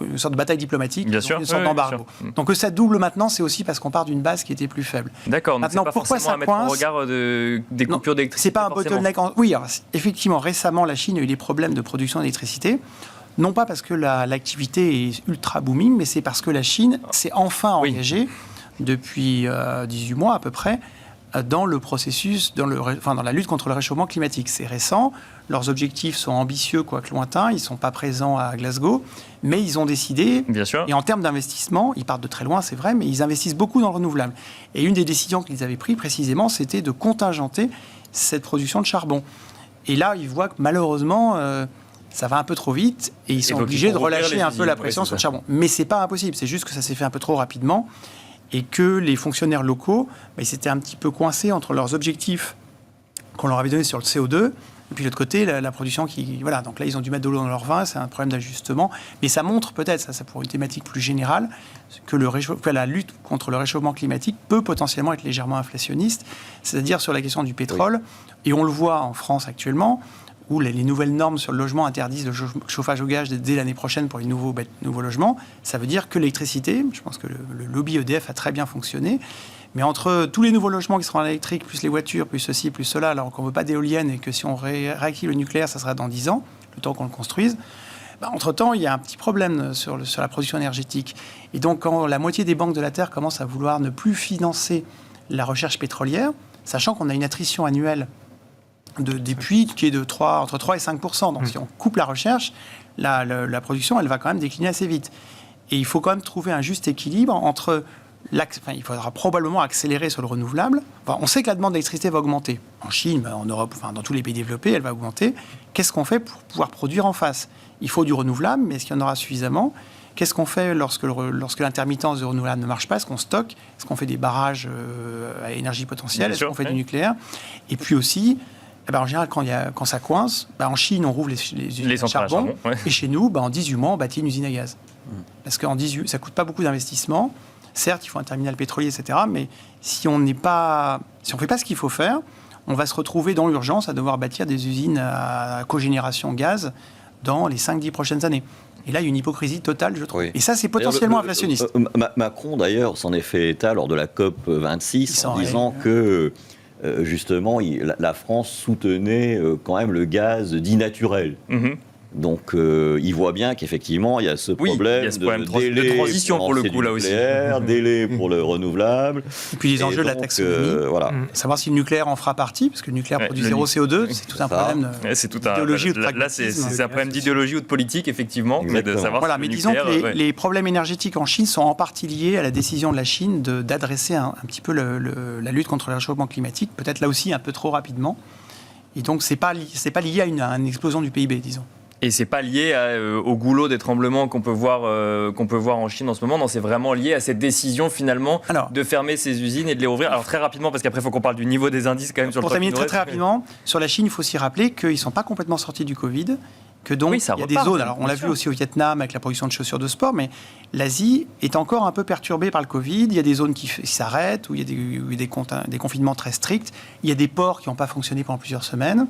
une sorte de bataille diplomatique, bien sûr, une sorte d'embargo. Donc que ça double maintenant, c'est aussi parce qu'on part d'une base qui était plus faible. D'accord, donc maintenant, c'est pas pourquoi forcément ça à mettre en coince regard des coupures d'électricité. C'est pas un bottleneck. Oui, alors, effectivement, récemment, la Chine a eu des problèmes de production d'électricité. Non pas parce que l'activité est ultra booming, mais c'est parce que la Chine s'est enfin engagée depuis 18 mois à peu près dans le processus, dans la lutte contre le réchauffement climatique. C'est récent, leurs objectifs sont ambitieux, quoique lointains, ils ne sont pas présents à Glasgow, mais ils ont décidé, bien sûr. Et en termes d'investissement, ils partent de très loin, c'est vrai, mais ils investissent beaucoup dans le renouvelable. Et une des décisions qu'ils avaient prises précisément, c'était de contingenter cette production de charbon. Et là, ils voient que malheureusement, ça va un peu trop vite, et ils sont obligés de relâcher un peu la pression sur le charbon. Mais ce n'est pas impossible, c'est juste que ça s'est fait un peu trop rapidement, et que les fonctionnaires locaux, ils s'étaient un petit peu coincés entre leurs objectifs qu'on leur avait donnés sur le CO2, et puis de l'autre côté, la production qui... Voilà, donc là, ils ont dû mettre de l'eau dans leur vin, c'est un problème d'ajustement. Mais ça montre peut-être, ça pour une thématique plus générale, que la lutte contre le réchauffement climatique peut potentiellement être légèrement inflationniste, c'est-à-dire sur la question du pétrole. Oui. Et on le voit en France actuellement, où les nouvelles normes sur le logement interdisent le chauffage au gaz dès l'année prochaine pour les nouveaux logements. Ça veut dire que l'électricité, je pense que le lobby EDF a très bien fonctionné, mais entre tous les nouveaux logements qui seront en électrique, plus les voitures, plus ceci, plus cela, alors qu'on ne veut pas d'éoliennes et que si on réactive le nucléaire, ça sera dans 10 ans, le temps qu'on le construise, entre-temps, il y a un petit problème sur la production énergétique. Et donc, quand la moitié des banques de la Terre commencent à vouloir ne plus financer la recherche pétrolière, sachant qu'on a une attrition annuelle des puits qui est de entre 3 et 5%. Donc, si on coupe la recherche, la production, elle va quand même décliner assez vite. Et il faut quand même trouver un juste équilibre entre... il faudra probablement accélérer sur le renouvelable. On sait que la demande d'électricité va augmenter. En Chine, en Europe, dans tous les pays développés, elle va augmenter. Qu'est-ce qu'on fait pour pouvoir produire en face ? Il faut du renouvelable, mais est-ce qu'il y en aura suffisamment ? Qu'est-ce qu'on fait lorsque l'intermittence du renouvelable ne marche pas ? Est-ce qu'on stocke ? Est-ce qu'on fait des barrages à énergie potentielle ? Est-ce qu'on fait du nucléaire ? Et puis aussi... en général, quand ça coince, en Chine, on rouvre les usines de charbon. Et chez nous, en 18 mois, on bâtit une usine à gaz. Parce qu'en 18, ça ne coûte pas beaucoup d'investissement. Certes, il faut un terminal pétrolier, etc. Mais si on ne fait pas ce qu'il faut faire, on va se retrouver dans l'urgence à devoir bâtir des usines à cogénération gaz dans les 5-10 prochaines années. Et là, il y a une hypocrisie totale, je trouve. Oui. Et ça, c'est potentiellement inflationniste. Macron, d'ailleurs, s'en est fait état lors de la COP 26 en disant que... justement, la France soutenait quand même le gaz dit naturel. Donc, il voit bien qu'effectivement, il y a ce problème, de délai de transition pour le coup, là aussi. Délai pour le renouvelable. Et puis les enjeux de la taxonomie. Voilà. Savoir si le nucléaire en fera partie, parce que le nucléaire produit zéro CO2, c'est tout un problème d'idéologie ou de pragmatisme. Là, c'est un problème d'idéologie ou de politique, effectivement. Mais disons que les problèmes énergétiques en Chine sont en partie liés à la décision de la Chine d'adresser un petit peu la lutte contre le réchauffement climatique, peut-être là aussi un peu trop rapidement. Et donc, c'est pas lié à une explosion du PIB, disons. Et c'est pas lié au goulot des tremblements qu'on peut voir en Chine en ce moment. Non, c'est vraiment lié à cette décision finalement de fermer ces usines et de les rouvrir. Alors très rapidement, parce qu'après il faut qu'on parle du niveau des indices quand même sur le. Pour terminer très rapidement, sur la Chine, il faut aussi rappeler qu'ils ne sont pas complètement sortis du Covid. Que donc, il y a des zones, alors on l'a vu aussi au Vietnam avec la production de chaussures de sport, mais l'Asie est encore un peu perturbée par le Covid. Il y a des zones qui s'arrêtent, où il y a des confinements très stricts. Il y a des ports qui n'ont pas fonctionné pendant plusieurs semaines.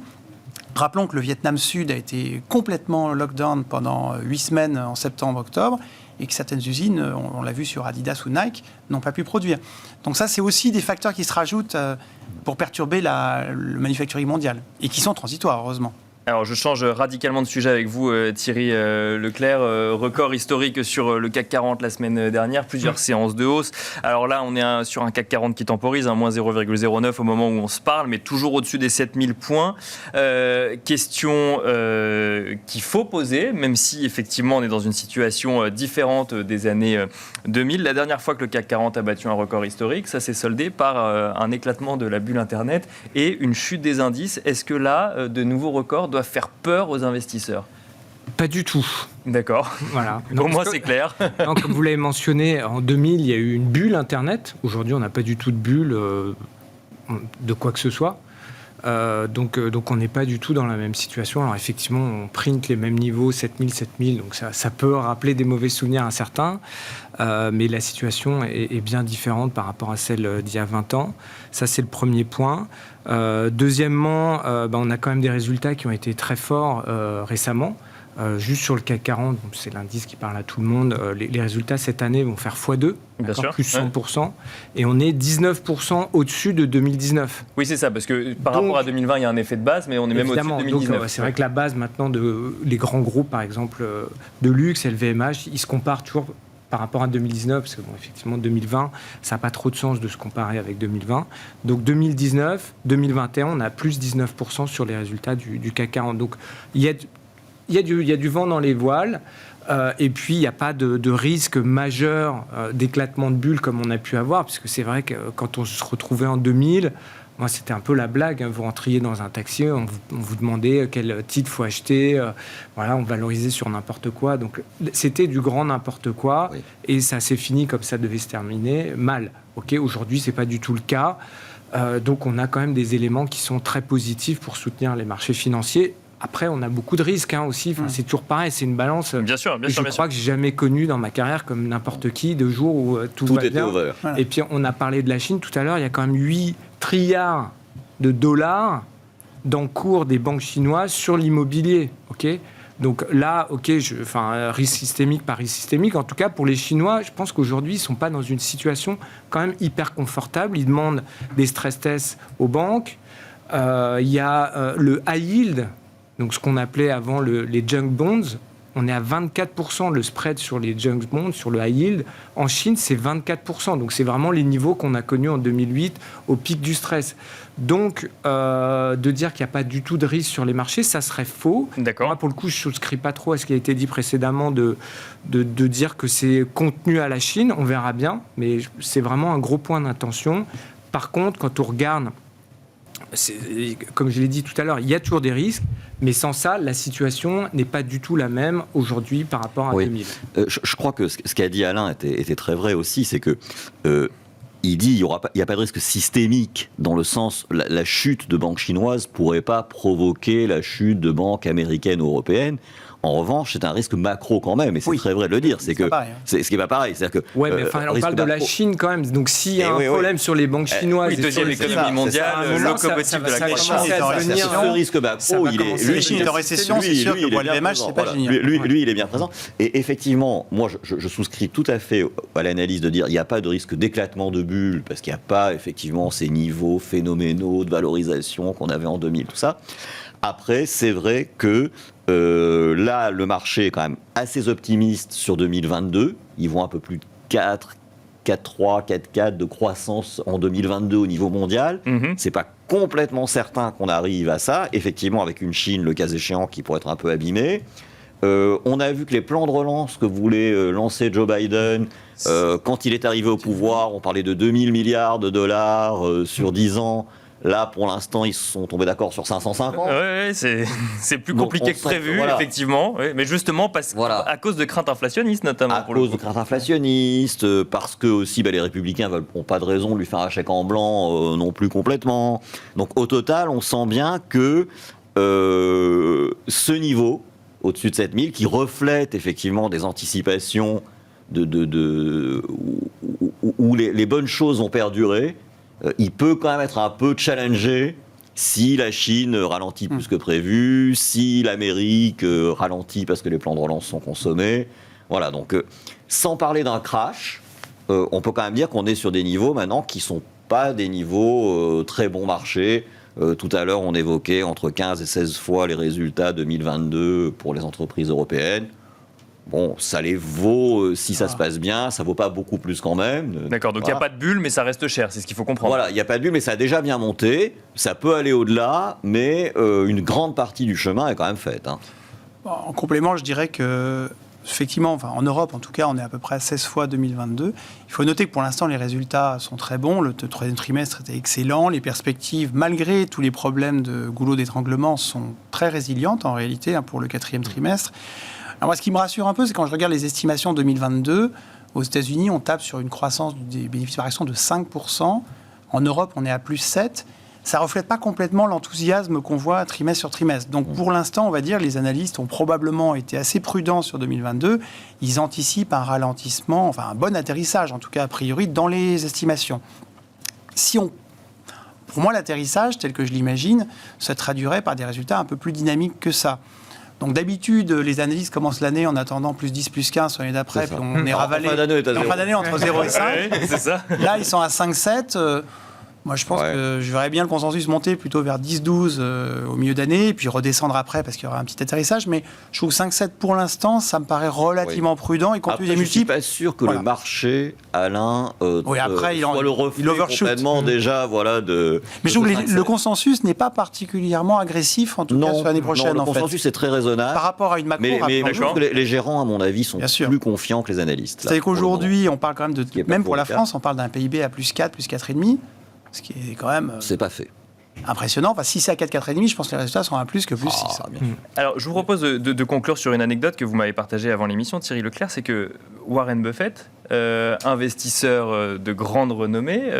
Rappelons que le Vietnam Sud a été complètement lockdown pendant 8 semaines en septembre-octobre et que certaines usines, on l'a vu sur Adidas ou Nike, n'ont pas pu produire. Donc ça, c'est aussi des facteurs qui se rajoutent pour perturber le manufacturier mondial et qui sont transitoires, heureusement. Alors, je change radicalement de sujet avec vous, Thierry Leclerc. Record historique sur le CAC 40 la semaine dernière, plusieurs séances de hausse. Alors là, on est sur un CAC 40 qui temporise, moins 0,09 au moment où on se parle, mais toujours au-dessus des 7000 points. Question qu'il faut poser, même si effectivement on est dans une situation différente des années 2000. La dernière fois que le CAC 40 a battu un record historique, ça s'est soldé par un éclatement de la bulle Internet et une chute des indices. Est-ce que là, de nouveaux records doivent faire peur aux investisseurs ? Pas du tout. D'accord. Voilà. Pour moi, c'est clair. Non, comme vous l'avez mentionné, en 2000, il y a eu une bulle Internet. Aujourd'hui, on n'a pas du tout de bulle de quoi que ce soit. Donc on n'est pas du tout dans la même situation. Alors effectivement, on print les mêmes niveaux, 7000, donc ça peut rappeler des mauvais souvenirs à certains, mais la situation est bien différente par rapport à celle d'il y a 20 ans. Ça, c'est le premier point. Deuxièmement, on a quand même des résultats qui ont été très forts récemment. Juste sur le CAC 40, c'est l'indice qui parle à tout le monde, les résultats cette année vont faire x2, plus 100%, et on est 19% au-dessus de 2019. Oui, c'est ça, parce que par rapport à 2020, il y a un effet de base, mais on est même au-dessus de 2019. Donc, c'est vrai que la base maintenant les grands groupes, par exemple de luxe, LVMH, ils se comparent toujours par rapport à 2019, parce que effectivement 2020, ça n'a pas trop de sens de se comparer avec 2020. Donc 2019, 2021, on a plus 19% sur les résultats du CAC 40. Donc il y a du vent dans les voiles, et puis il n'y a pas de risque majeur d'éclatement de bulle comme on a pu avoir, parce que c'est vrai que quand on se retrouvait en 2000, moi, c'était un peu la blague. Vous rentriez dans un taxi, on vous demandait quel titre faut acheter. On valorisait sur n'importe quoi. Donc, c'était du grand n'importe quoi. Oui. Et ça s'est fini comme ça devait se terminer, mal. Aujourd'hui, ce n'est pas du tout le cas. Donc, on a quand même des éléments qui sont très positifs pour soutenir les marchés financiers. Après, on a beaucoup de risques aussi. C'est toujours pareil, c'est une balance. Bien sûr. Je crois que j'ai jamais connu dans ma carrière, comme n'importe qui, de jours où tout va bien. Over. Et puis, on a parlé de la Chine tout à l'heure. Il y a quand même 8 trilliards de dollars d'encours des banques chinoises sur l'immobilier. Donc là, risque systémique, pas risque systémique. En tout cas, pour les Chinois, je pense qu'aujourd'hui, ils ne sont pas dans une situation quand même hyper confortable. Ils demandent des stress tests aux banques. Il y a le high yield, donc ce qu'on appelait avant les junk bonds. On est à 24%, le spread sur les junk bonds, sur le high yield. En Chine, c'est 24%. Donc, c'est vraiment les niveaux qu'on a connus en 2008, au pic du stress. Donc, de dire qu'il n'y a pas du tout de risque sur les marchés, ça serait faux. D'accord. Moi, pour le coup, je ne souscris pas trop à ce qui a été dit précédemment de dire que c'est contenu à la Chine. On verra bien, mais c'est vraiment un gros point d'intention. Par contre, quand on regarde... Comme je l'ai dit tout à l'heure, il y a toujours des risques, mais sans ça, la situation n'est pas du tout la même aujourd'hui par rapport à 2000. Je crois que ce qu'a dit Alain était très vrai aussi, c'est que il dit il n'y a pas de risque systémique, dans le sens la chute de banques chinoises ne pourrait pas provoquer la chute de banques américaines ou européennes. En revanche, c'est un risque macro quand même, et c'est très vrai de le dire. C'est que c'est ce qui n'est pas pareil. C'est-à-dire que mais on parle de la Chine quand même. Donc s'il y a un problème sur les banques chinoises, deuxième économie mondiale, locomotive de la croissance. Ce risque macro, la Chine est en récession, c'est sûr que pour LVMH, c'est pas génial. Lui, il est bien présent. Et effectivement, moi, je souscris tout à fait à l'analyse de dire il n'y a pas de risque d'éclatement de bulle, parce qu'il n'y a pas effectivement ces niveaux phénoménaux de valorisation qu'on avait en 2000, tout ça. Après, c'est vrai que là, le marché est quand même assez optimiste sur 2022. Ils vont un peu plus de 4,3, 4,4 de croissance en 2022 au niveau mondial. C'est pas complètement certain qu'on arrive à ça. Effectivement, avec une Chine, le cas échéant, qui pourrait être un peu abîmée. On a vu que les plans de relance que voulait lancer Joe Biden, quand il est arrivé au pouvoir, on parlait de 2000 milliards de dollars sur 10 ans. Là, pour l'instant, ils se sont tombés d'accord sur 550. Oui, c'est plus compliqué que prévu, effectivement. Oui, mais justement, à cause de craintes inflationnistes, notamment. À cause de craintes inflationnistes, parce que aussi, les Républicains n'ont pas de raison de lui faire un chèque en blanc non plus complètement. Donc, au total, on sent bien que ce niveau, au-dessus de 7000, qui reflète effectivement des anticipations où les bonnes choses vont perdurer, il peut quand même être un peu challengé si la Chine ralentit plus que prévu, si l'Amérique ralentit parce que les plans de relance sont consommés. Voilà, donc sans parler d'un crash, on peut quand même dire qu'on est sur des niveaux maintenant qui ne sont pas des niveaux très bon marché. Tout à l'heure, on évoquait entre 15 et 16 fois les résultats 2022 pour les entreprises européennes. Bon, ça les vaut si ça se passe bien, ça vaut pas beaucoup plus quand même. D'accord, donc il n'y a pas de bulle, mais ça reste cher, c'est ce qu'il faut comprendre. Voilà, il n'y a pas de bulle, mais ça a déjà bien monté, ça peut aller au-delà, mais une grande partie du chemin est quand même faite. En complément, je dirais que, effectivement, en Europe en tout cas, on est à peu près à 16 fois 2022. Il faut noter que pour l'instant, les résultats sont très bons, le troisième trimestre était excellent, les perspectives, malgré tous les problèmes de goulot d'étranglement, sont très résilientes en réalité pour le quatrième trimestre. Alors moi, ce qui me rassure un peu, c'est quand je regarde les estimations 2022, aux États-Unis, on tape sur une croissance des bénéfices par action de 5%. En Europe, on est à plus 7%. Ça ne reflète pas complètement l'enthousiasme qu'on voit trimestre sur trimestre. Donc pour l'instant, on va dire, les analystes ont probablement été assez prudents sur 2022. Ils anticipent un ralentissement, un bon atterrissage, en tout cas a priori, dans les estimations. Pour moi, l'atterrissage, tel que je l'imagine, se traduirait par des résultats un peu plus dynamiques que ça. Donc d'habitude, les analystes commencent l'année en attendant plus 10, plus 15 sur l'année d'après, puis on est ravalé. En fin d'année, En fin d'année, entre 0 et 5. Ouais, c'est ça. Là, ils sont à 5-7. Moi, je pense que je verrais bien le consensus monter plutôt vers 10-12 au milieu d'année, et puis redescendre après parce qu'il y aura un petit atterrissage. Mais je trouve que 5-7 pour l'instant, ça me paraît relativement prudent. Et compte tenu des multiples. Je ne suis pas sûr que le marché, Alain, après, soit le reflet complètement déjà. Mais je trouve que le consensus n'est pas particulièrement agressif, en tout cas sur l'année prochaine. Le consensus est très raisonnable. Par rapport à une macro. Mais je trouve que les gérants, à mon avis, sont plus confiants que les analystes. C'est-à-dire qu'aujourd'hui, on parle quand même même pour la France, on parle d'un PIB à plus 4, plus 4,5. Ce qui est quand même c'est pas fait. Impressionnant. Enfin, si c'est à 4,5, je pense que les résultats seront à plus que plus 6. Alors, je vous propose de conclure sur une anecdote que vous m'avez partagée avant l'émission, Thierry Leclerc, c'est que Warren Buffett, investisseur de grande renommée,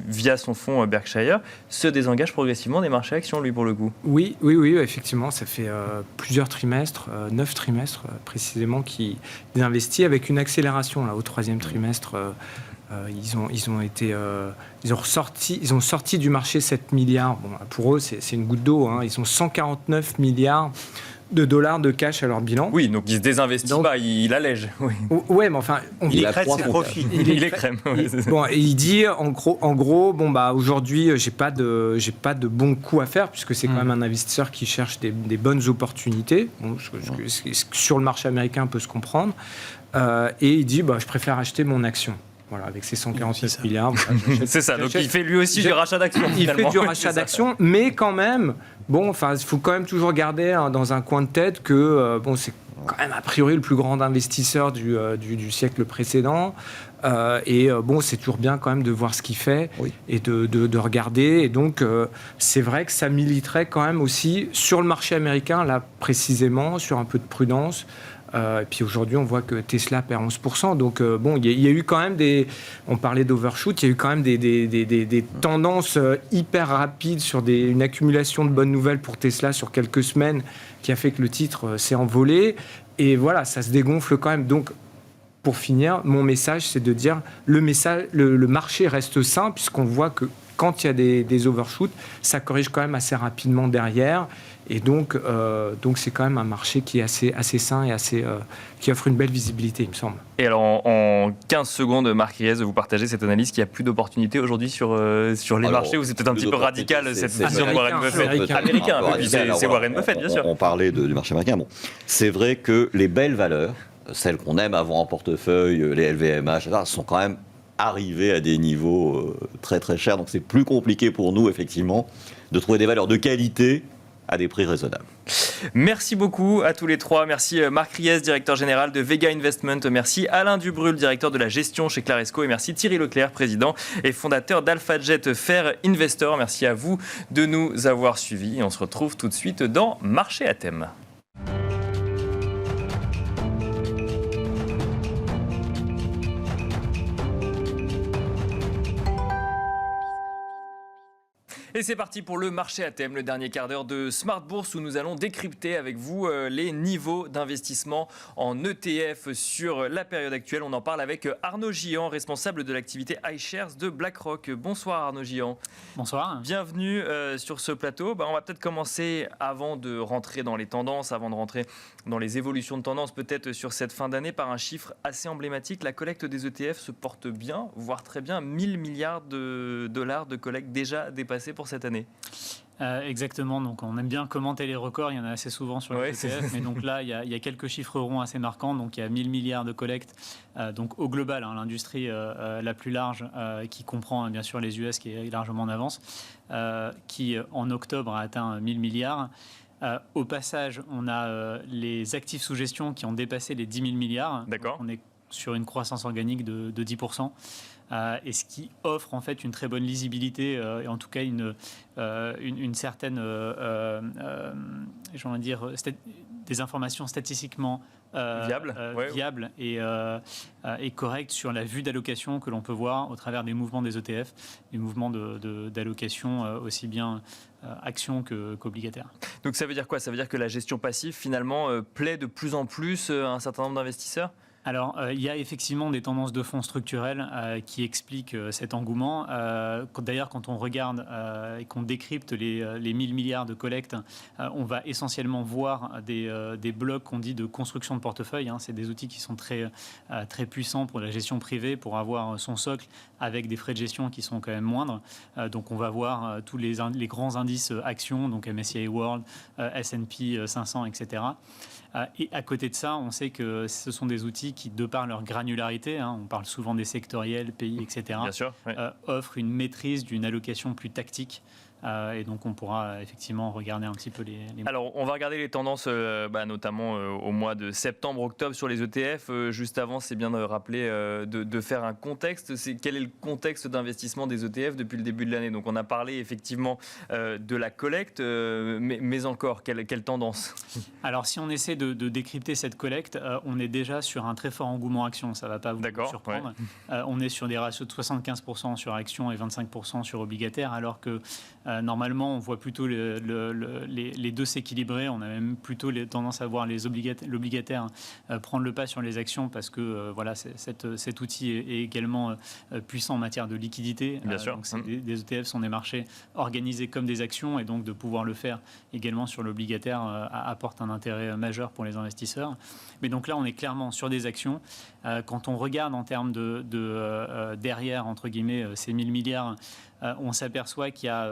via son fonds Berkshire, se désengage progressivement des marchés actions, lui, pour le coup. Oui, effectivement, ça fait plusieurs trimestres, 9 trimestres précisément, qu'il investit avec une accélération là, au 3e trimestre. Ils ont sorti du marché 7 milliards. Bon, pour eux, c'est une goutte d'eau. Hein. Ils ont 149 milliards de dollars de cash à leur bilan. Oui, donc il se désinvestit pas, il allège. Oui. Ouais, mais enfin, il écrème ses profits. Il écrème. Bon, et il dit en gros, bon bah aujourd'hui, j'ai pas de bons coups à faire puisque c'est quand même un investisseur qui cherche des bonnes opportunités. Bon, sur le marché américain, peut se comprendre. Et il dit, je préfère acheter mon action. Voilà, avec ses 149 milliards. C'est ça, donc il fait lui aussi du rachat d'actions. Il fait du rachat d'actions, mais quand même, il faut quand même toujours garder dans un coin de tête que c'est quand même a priori le plus grand investisseur du siècle précédent. C'est toujours bien quand même de voir ce qu'il fait et de regarder. Et donc, c'est vrai que ça militerait quand même aussi sur le marché américain, là précisément, sur un peu de prudence. Et puis aujourd'hui, on voit que Tesla perd 11%. Donc, il y a eu quand même on parlait d'overshoot, il y a eu quand même des tendances hyper rapides sur une accumulation de bonnes nouvelles pour Tesla sur quelques semaines qui a fait que le titre s'est envolé. Et voilà, ça se dégonfle quand même. Donc, pour finir, mon message, c'est de dire le marché reste sain puisqu'on voit que quand il y a des overshoots, ça corrige quand même assez rapidement derrière. Et donc c'est quand même un marché qui est assez sain et qui offre une belle visibilité, il me semble. Et alors, en 15 secondes, Marc Riez, vous partagez cette analyse qu'il n'y a plus d'opportunités aujourd'hui sur les marchés, ou c'est peut-être un petit peu radical, cette vision de Warren Buffett. Américain, c'est Warren Buffett, bien sûr. On parlait du marché américain. Bon, c'est vrai que les belles valeurs, celles qu'on aime avoir en portefeuille, les LVMH, etc., sont quand même arrivées à des niveaux très très chers. Donc c'est plus compliqué pour nous, effectivement, de trouver des valeurs de qualité à des prix raisonnables. Merci beaucoup à tous les trois. Merci Marc Riez, directeur général de Vega Investment. Merci Alain Dubrul, directeur de la gestion chez Claresco. Et merci Thierry Leclerc, président et fondateur d'AlphaJet Fair Investor. Merci à vous de nous avoir suivis. Et on se retrouve tout de suite dans Marché à thème. Et c'est parti pour le marché à thème, le dernier quart d'heure de Smart Bourse où nous allons décrypter avec vous les niveaux d'investissement en ETF sur la période actuelle. On en parle avec Arnaud Gian, responsable de l'activité iShares de BlackRock. Bonsoir Arnaud Gian. Bonsoir. Bienvenue sur ce plateau. On va peut-être commencer, avant de rentrer dans les tendances, avant de rentrer dans les évolutions de tendance, peut-être sur cette fin d'année, par un chiffre assez emblématique. La collecte des ETF se porte bien, voire très bien. 1000 milliards de dollars de collecte déjà dépassés pour cette année. Exactement, donc on aime bien commenter les records, il y en a assez souvent sur les ETF, mais donc là il y a quelques chiffres ronds assez marquants, donc il y a 1000 milliards de collecte, donc au global, l'industrie la plus large, qui comprend bien sûr les US qui est largement en avance, qui en octobre a atteint 1000 milliards. Au passage, on a les actifs sous gestion qui ont dépassé les 10 000 milliards, D'accord. on est sur une croissance organique de 10%. Et ce qui offre en fait une très bonne lisibilité et en tout cas une certaine, j'ai envie de dire, des informations statistiquement viables et correctes sur la vue d'allocation que l'on peut voir au travers des mouvements des ETF, des mouvements d'allocation aussi bien actions qu'obligataires. Donc ça veut dire quoi ? Ça veut dire que la gestion passive finalement plaît de plus en plus à un certain nombre d'investisseurs ? Alors, il y a effectivement des tendances de fond structurelles qui expliquent cet engouement. D'ailleurs, quand on regarde et qu'on décrypte les 1000 milliards de collecte, on va essentiellement voir des blocs qu'on dit de construction de portefeuille. C'est des outils qui sont très, très puissants pour la gestion privée, pour avoir son socle avec des frais de gestion qui sont quand même moindres. Donc, on va voir tous les grands indices actions, donc MSCI World, S&P 500, etc. Et à côté de ça, on sait que ce sont des outils qui, de par leur granularité, on parle souvent des sectoriels, pays, etc., Bien sûr, oui. offrent une maîtrise d'une allocation plus tactique. Et donc, on pourra effectivement regarder un petit peu les... Alors, on va regarder les tendances, notamment au mois de septembre-octobre sur les ETF. Juste avant, c'est bien de rappeler, de faire un contexte. Quel est le contexte d'investissement des ETF depuis le début de l'année? Donc, on a parlé effectivement de la collecte, mais encore, quelle tendance? Alors, si on essaie de décrypter cette collecte, on est déjà sur un très fort engouement action. Ça ne va pas vous surprendre. Ouais. On est sur des ratios de 75% sur actions et 25% sur obligataires, alors que normalement, on voit plutôt les deux s'équilibrer. On a même plutôt tendance à voir l'obligataire prendre le pas sur les actions parce que cet outil est également puissant en matière de liquidité. Bien sûr. Donc des ETF sont des marchés organisés comme des actions et donc de pouvoir le faire également sur l'obligataire apporte un intérêt majeur pour les investisseurs. Mais donc là, on est clairement sur des actions. Quand on regarde en termes de derrière, entre guillemets, ces 1000 milliards, on s'aperçoit qu'il y a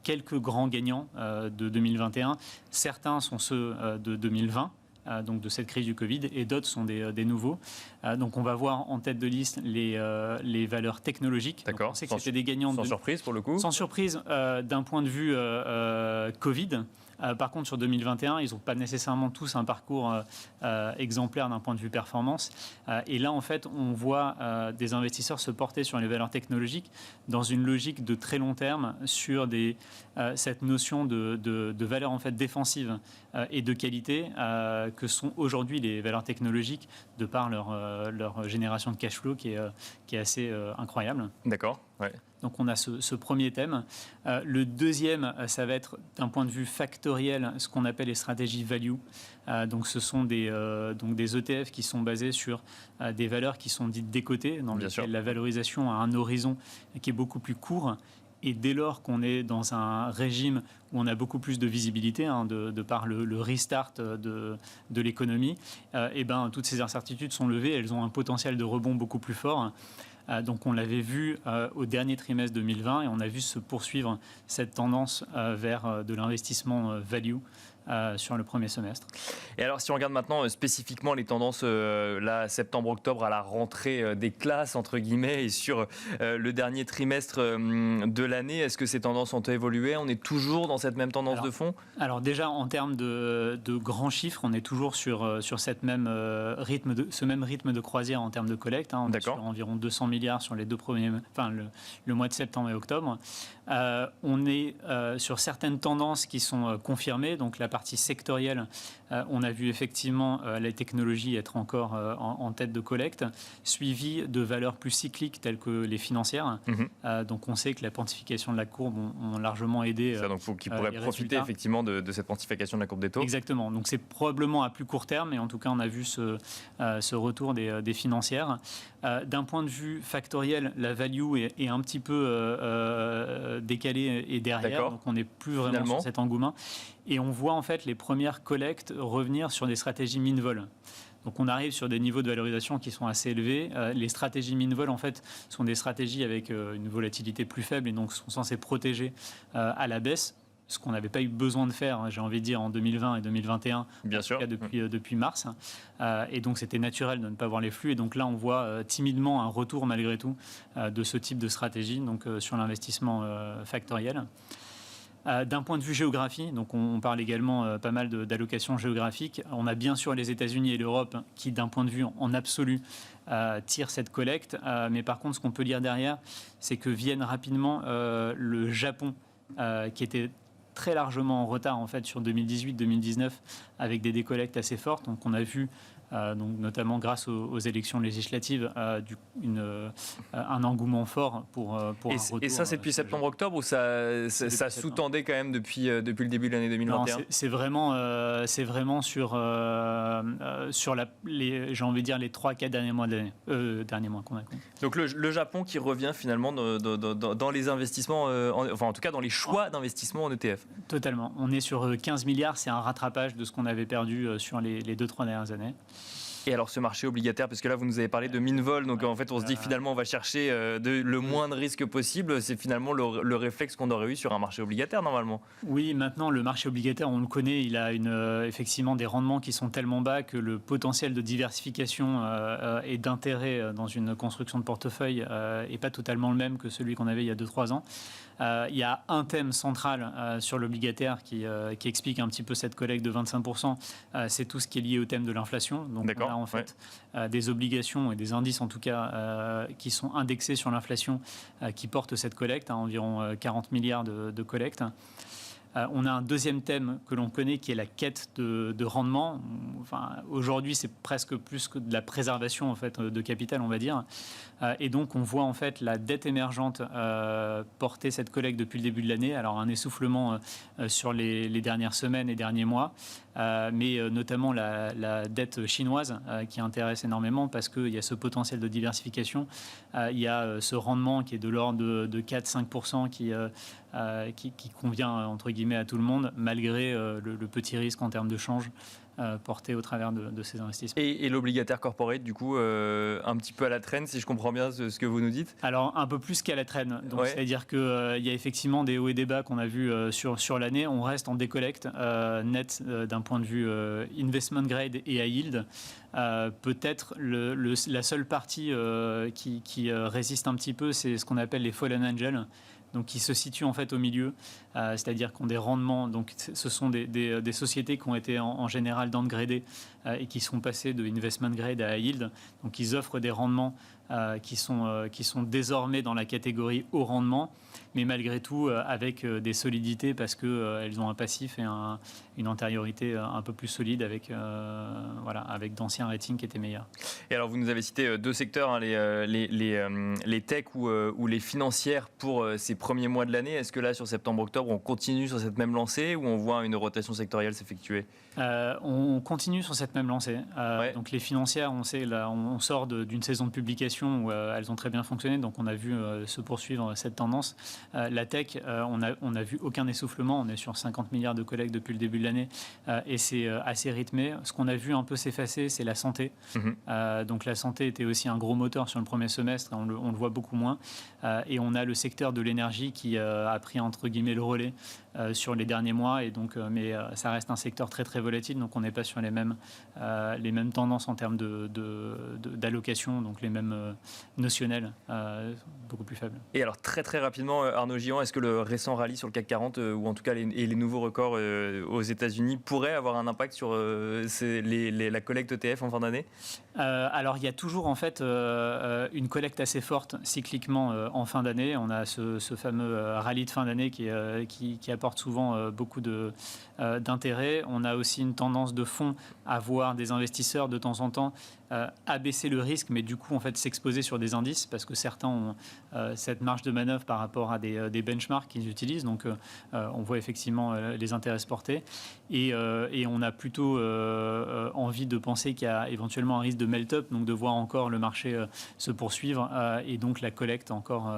quelques grands gagnants de 2021. Certains sont ceux de 2020. Donc de cette crise du Covid, et d'autres sont des nouveaux. Donc on va voir en tête de liste les valeurs technologiques. D'accord. Donc on sait que c'était des gagnants. Sans surprise pour le coup. Sans surprise d'un point de vue Covid. Par contre, sur 2021, ils n'ont pas nécessairement tous un parcours exemplaire d'un point de vue performance. Et là, en fait, on voit des investisseurs se porter sur les valeurs technologiques dans une logique de très long terme sur cette notion de valeur en fait défensive et de qualité que sont aujourd'hui les valeurs technologiques de par leur génération de cash flow qui est assez incroyable. D'accord. Ouais. Donc on a ce premier thème. Le deuxième, ça va être d'un point de vue factoriel, ce qu'on appelle les stratégies value. Donc ce sont des ETF qui sont basés sur des valeurs qui sont dites décotées, dans lesquelles la valorisation a un horizon qui est beaucoup plus court. Et dès lors qu'on est dans un régime où on a beaucoup plus de visibilité, de par le restart de l'économie, toutes ces incertitudes sont levées, elles ont un potentiel de rebond beaucoup plus fort. Donc on l'avait vu au dernier trimestre 2020 et on a vu se poursuivre cette tendance vers de l'investissement value sur le premier semestre. Et alors si on regarde maintenant spécifiquement les tendances septembre-octobre à la rentrée des classes entre guillemets et sur le dernier trimestre de l'année, est-ce que ces tendances ont évolué? On est toujours dans cette même tendance de fond? Alors déjà en termes de grands chiffres, on est toujours sur ce même rythme de croisière en termes de collecte. On est sur environ 200 milliards sur les deux premiers, le mois de septembre et octobre. On est sur certaines tendances qui sont confirmées. Donc la partie sectorielle, on a vu effectivement la technologie être encore en tête de collecte, suivie de valeurs plus cycliques telles que les financières. Donc on sait que la pontification de la courbe ont largement aidé. Ça, donc qui pourrait profiter effectivement de cette pontification de la courbe des taux. Exactement. Donc c'est probablement à plus court terme, mais en tout cas on a vu ce retour des financières. D'un point de vue factoriel, la value est un petit peu décalée et derrière, donc on n'est plus vraiment sur cet engouement. Et on voit en fait les premières collectes revenir sur des stratégies min-vol. Donc on arrive sur des niveaux de valorisation qui sont assez élevés. Les stratégies min-vol en fait sont des stratégies avec une volatilité plus faible et donc sont censées protéger à la baisse. Ce qu'on n'avait pas eu besoin de faire, j'ai envie de dire, en 2020 et 2021, bien sûr, depuis mars. Et donc, c'était naturel de ne pas voir les flux. Et donc là, on voit timidement un retour, malgré tout, de ce type de stratégie donc, sur l'investissement factoriel. D'un point de vue géographie, donc on parle également pas mal d'allocations géographiques. On a bien sûr les États-Unis et l'Europe qui, d'un point de vue en absolu, tirent cette collecte. Mais par contre, ce qu'on peut lire derrière, c'est que viennent rapidement le Japon, qui était très largement en retard en fait sur 2018-2019 avec des décollectes assez fortes. Donc on a vu donc notamment grâce aux élections législatives, un engouement fort pour un retour. Et ça, c'est depuis septembre-octobre ou ça sous-tendait quand même depuis le début de l'année 2021? Non, c'est vraiment sur j'ai envie de dire les 3-4 derniers mois qu'on a. Donc le Japon qui revient finalement dans les investissements, en tout cas dans les choix d'investissement en ETF. Totalement. On est sur 15 milliards, c'est un rattrapage de ce qu'on avait perdu sur les 2-3 dernières années. Et alors ce marché obligataire, parce que là vous nous avez parlé de Minvol, donc en fait on se dit que finalement on va chercher le moins de risques possible, c'est finalement le réflexe qu'on aurait eu sur un marché obligataire normalement. Oui, maintenant le marché obligataire on le connaît, il a effectivement des rendements qui sont tellement bas que le potentiel de diversification et d'intérêt dans une construction de portefeuille n'est pas totalement le même que celui qu'on avait il y a 2-3 ans. Il y a un thème central sur l'obligataire qui explique un petit peu cette collecte de 25%, c'est tout ce qui est lié au thème de l'inflation. Donc on a en fait des obligations et des indices en tout cas qui sont indexés sur l'inflation qui portent cette collecte, environ 40 milliards de collecte. On a un deuxième thème que l'on connaît qui est la quête de rendement. Enfin, aujourd'hui, c'est presque plus que de la préservation en fait, de capital, on va dire. Et donc, on voit en fait la dette émergente porter cette collecte depuis le début de l'année. Alors, un essoufflement sur les dernières semaines et derniers mois, mais notamment la dette chinoise qui intéresse énormément parce qu'il y a ce potentiel de diversification. Il y a ce rendement qui est de l'ordre de 4-5% qui convient, entre guillemets, à tout le monde, malgré le petit risque en termes de change porté au travers de ces investissements. Et l'obligataire corporate, du coup, un petit peu à la traîne, si je comprends bien ce que vous nous dites? Alors, un peu plus qu'à la traîne. Donc, c'est-à-dire qu'il y a effectivement des hauts et des bas qu'on a vus sur l'année. On reste en décollecte net d'un point de vue investment grade et high yield. Peut-être la seule partie qui résiste un petit peu, c'est ce qu'on appelle les fallen angels. Donc, qui se situent en fait au milieu, c'est-à-dire qui ont des rendements. Donc, ce sont des sociétés qui ont été en général downgradées et qui sont passées de investment grade à high yield. Donc, ils offrent des rendements qui sont désormais dans la catégorie haut rendement, mais malgré tout avec des solidités parce qu'elles ont un passif et une antériorité un peu plus solide avec d'anciens ratings qui étaient meilleurs. Et alors, vous nous avez cité deux secteurs, les tech ou les financières pour ces premiers mois de l'année. Est-ce que là, sur septembre-octobre, on continue sur cette même lancée ou on voit une rotation sectorielle s'effectuer? On continue sur cette même lancée. Donc les financières, on sait, là, on sort d'une saison de publication où elles ont très bien fonctionné, donc on a vu se poursuivre cette tendance. La tech, on n'a vu aucun essoufflement, on est sur 50 milliards de collecte depuis le début de l'année et c'est assez rythmé. Ce qu'on a vu un peu s'effacer, c'est la santé. Donc la santé était aussi un gros moteur sur le premier semestre, on le voit beaucoup moins. Et on a le secteur de l'énergie qui a pris entre guillemets le relais sur les derniers mois, et donc, mais ça reste un secteur très très volatile, donc on n'est pas sur les mêmes tendances en termes d'allocation, donc les mêmes notionnels, beaucoup plus faibles. Et alors très très rapidement, Arnaud Gillon, est-ce que le récent rallye sur le CAC 40, ou en tout cas les nouveaux records aux États-Unis pourraient avoir un impact sur la collecte ETF en fin d'année? Alors il y a toujours en fait une collecte assez forte cycliquement en fin d'année. On a ce fameux rallye de fin d'année qui apporte souvent beaucoup d'intérêt. On a aussi une tendance de fond à voir des investisseurs de temps en temps abaisser le risque, mais du coup en fait s'exposer sur des indices parce que certains ont cette marge de manœuvre par rapport à des benchmarks qu'ils utilisent. Donc on voit effectivement les intérêts se porter et on a plutôt envie de penser qu'il y a éventuellement un risque de melt-up, donc de voir encore le marché se poursuivre et donc la collecte encore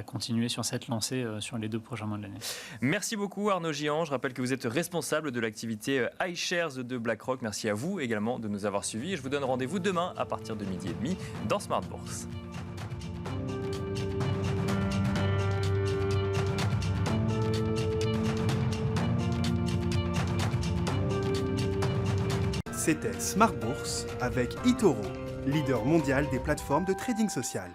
continuer sur cette lancée sur les 2 prochains mois de l'année. Merci beaucoup Arnaud Gillon. Je rappelle que vous êtes responsable de l'activité iShares de BlackRock. Merci à vous également de nous avoir suivis. Et je vous donne rendez-vous demain à partir de 12h30 dans Smart Bourse. C'était Smart Bourse avec eToro, leader mondial des plateformes de trading social.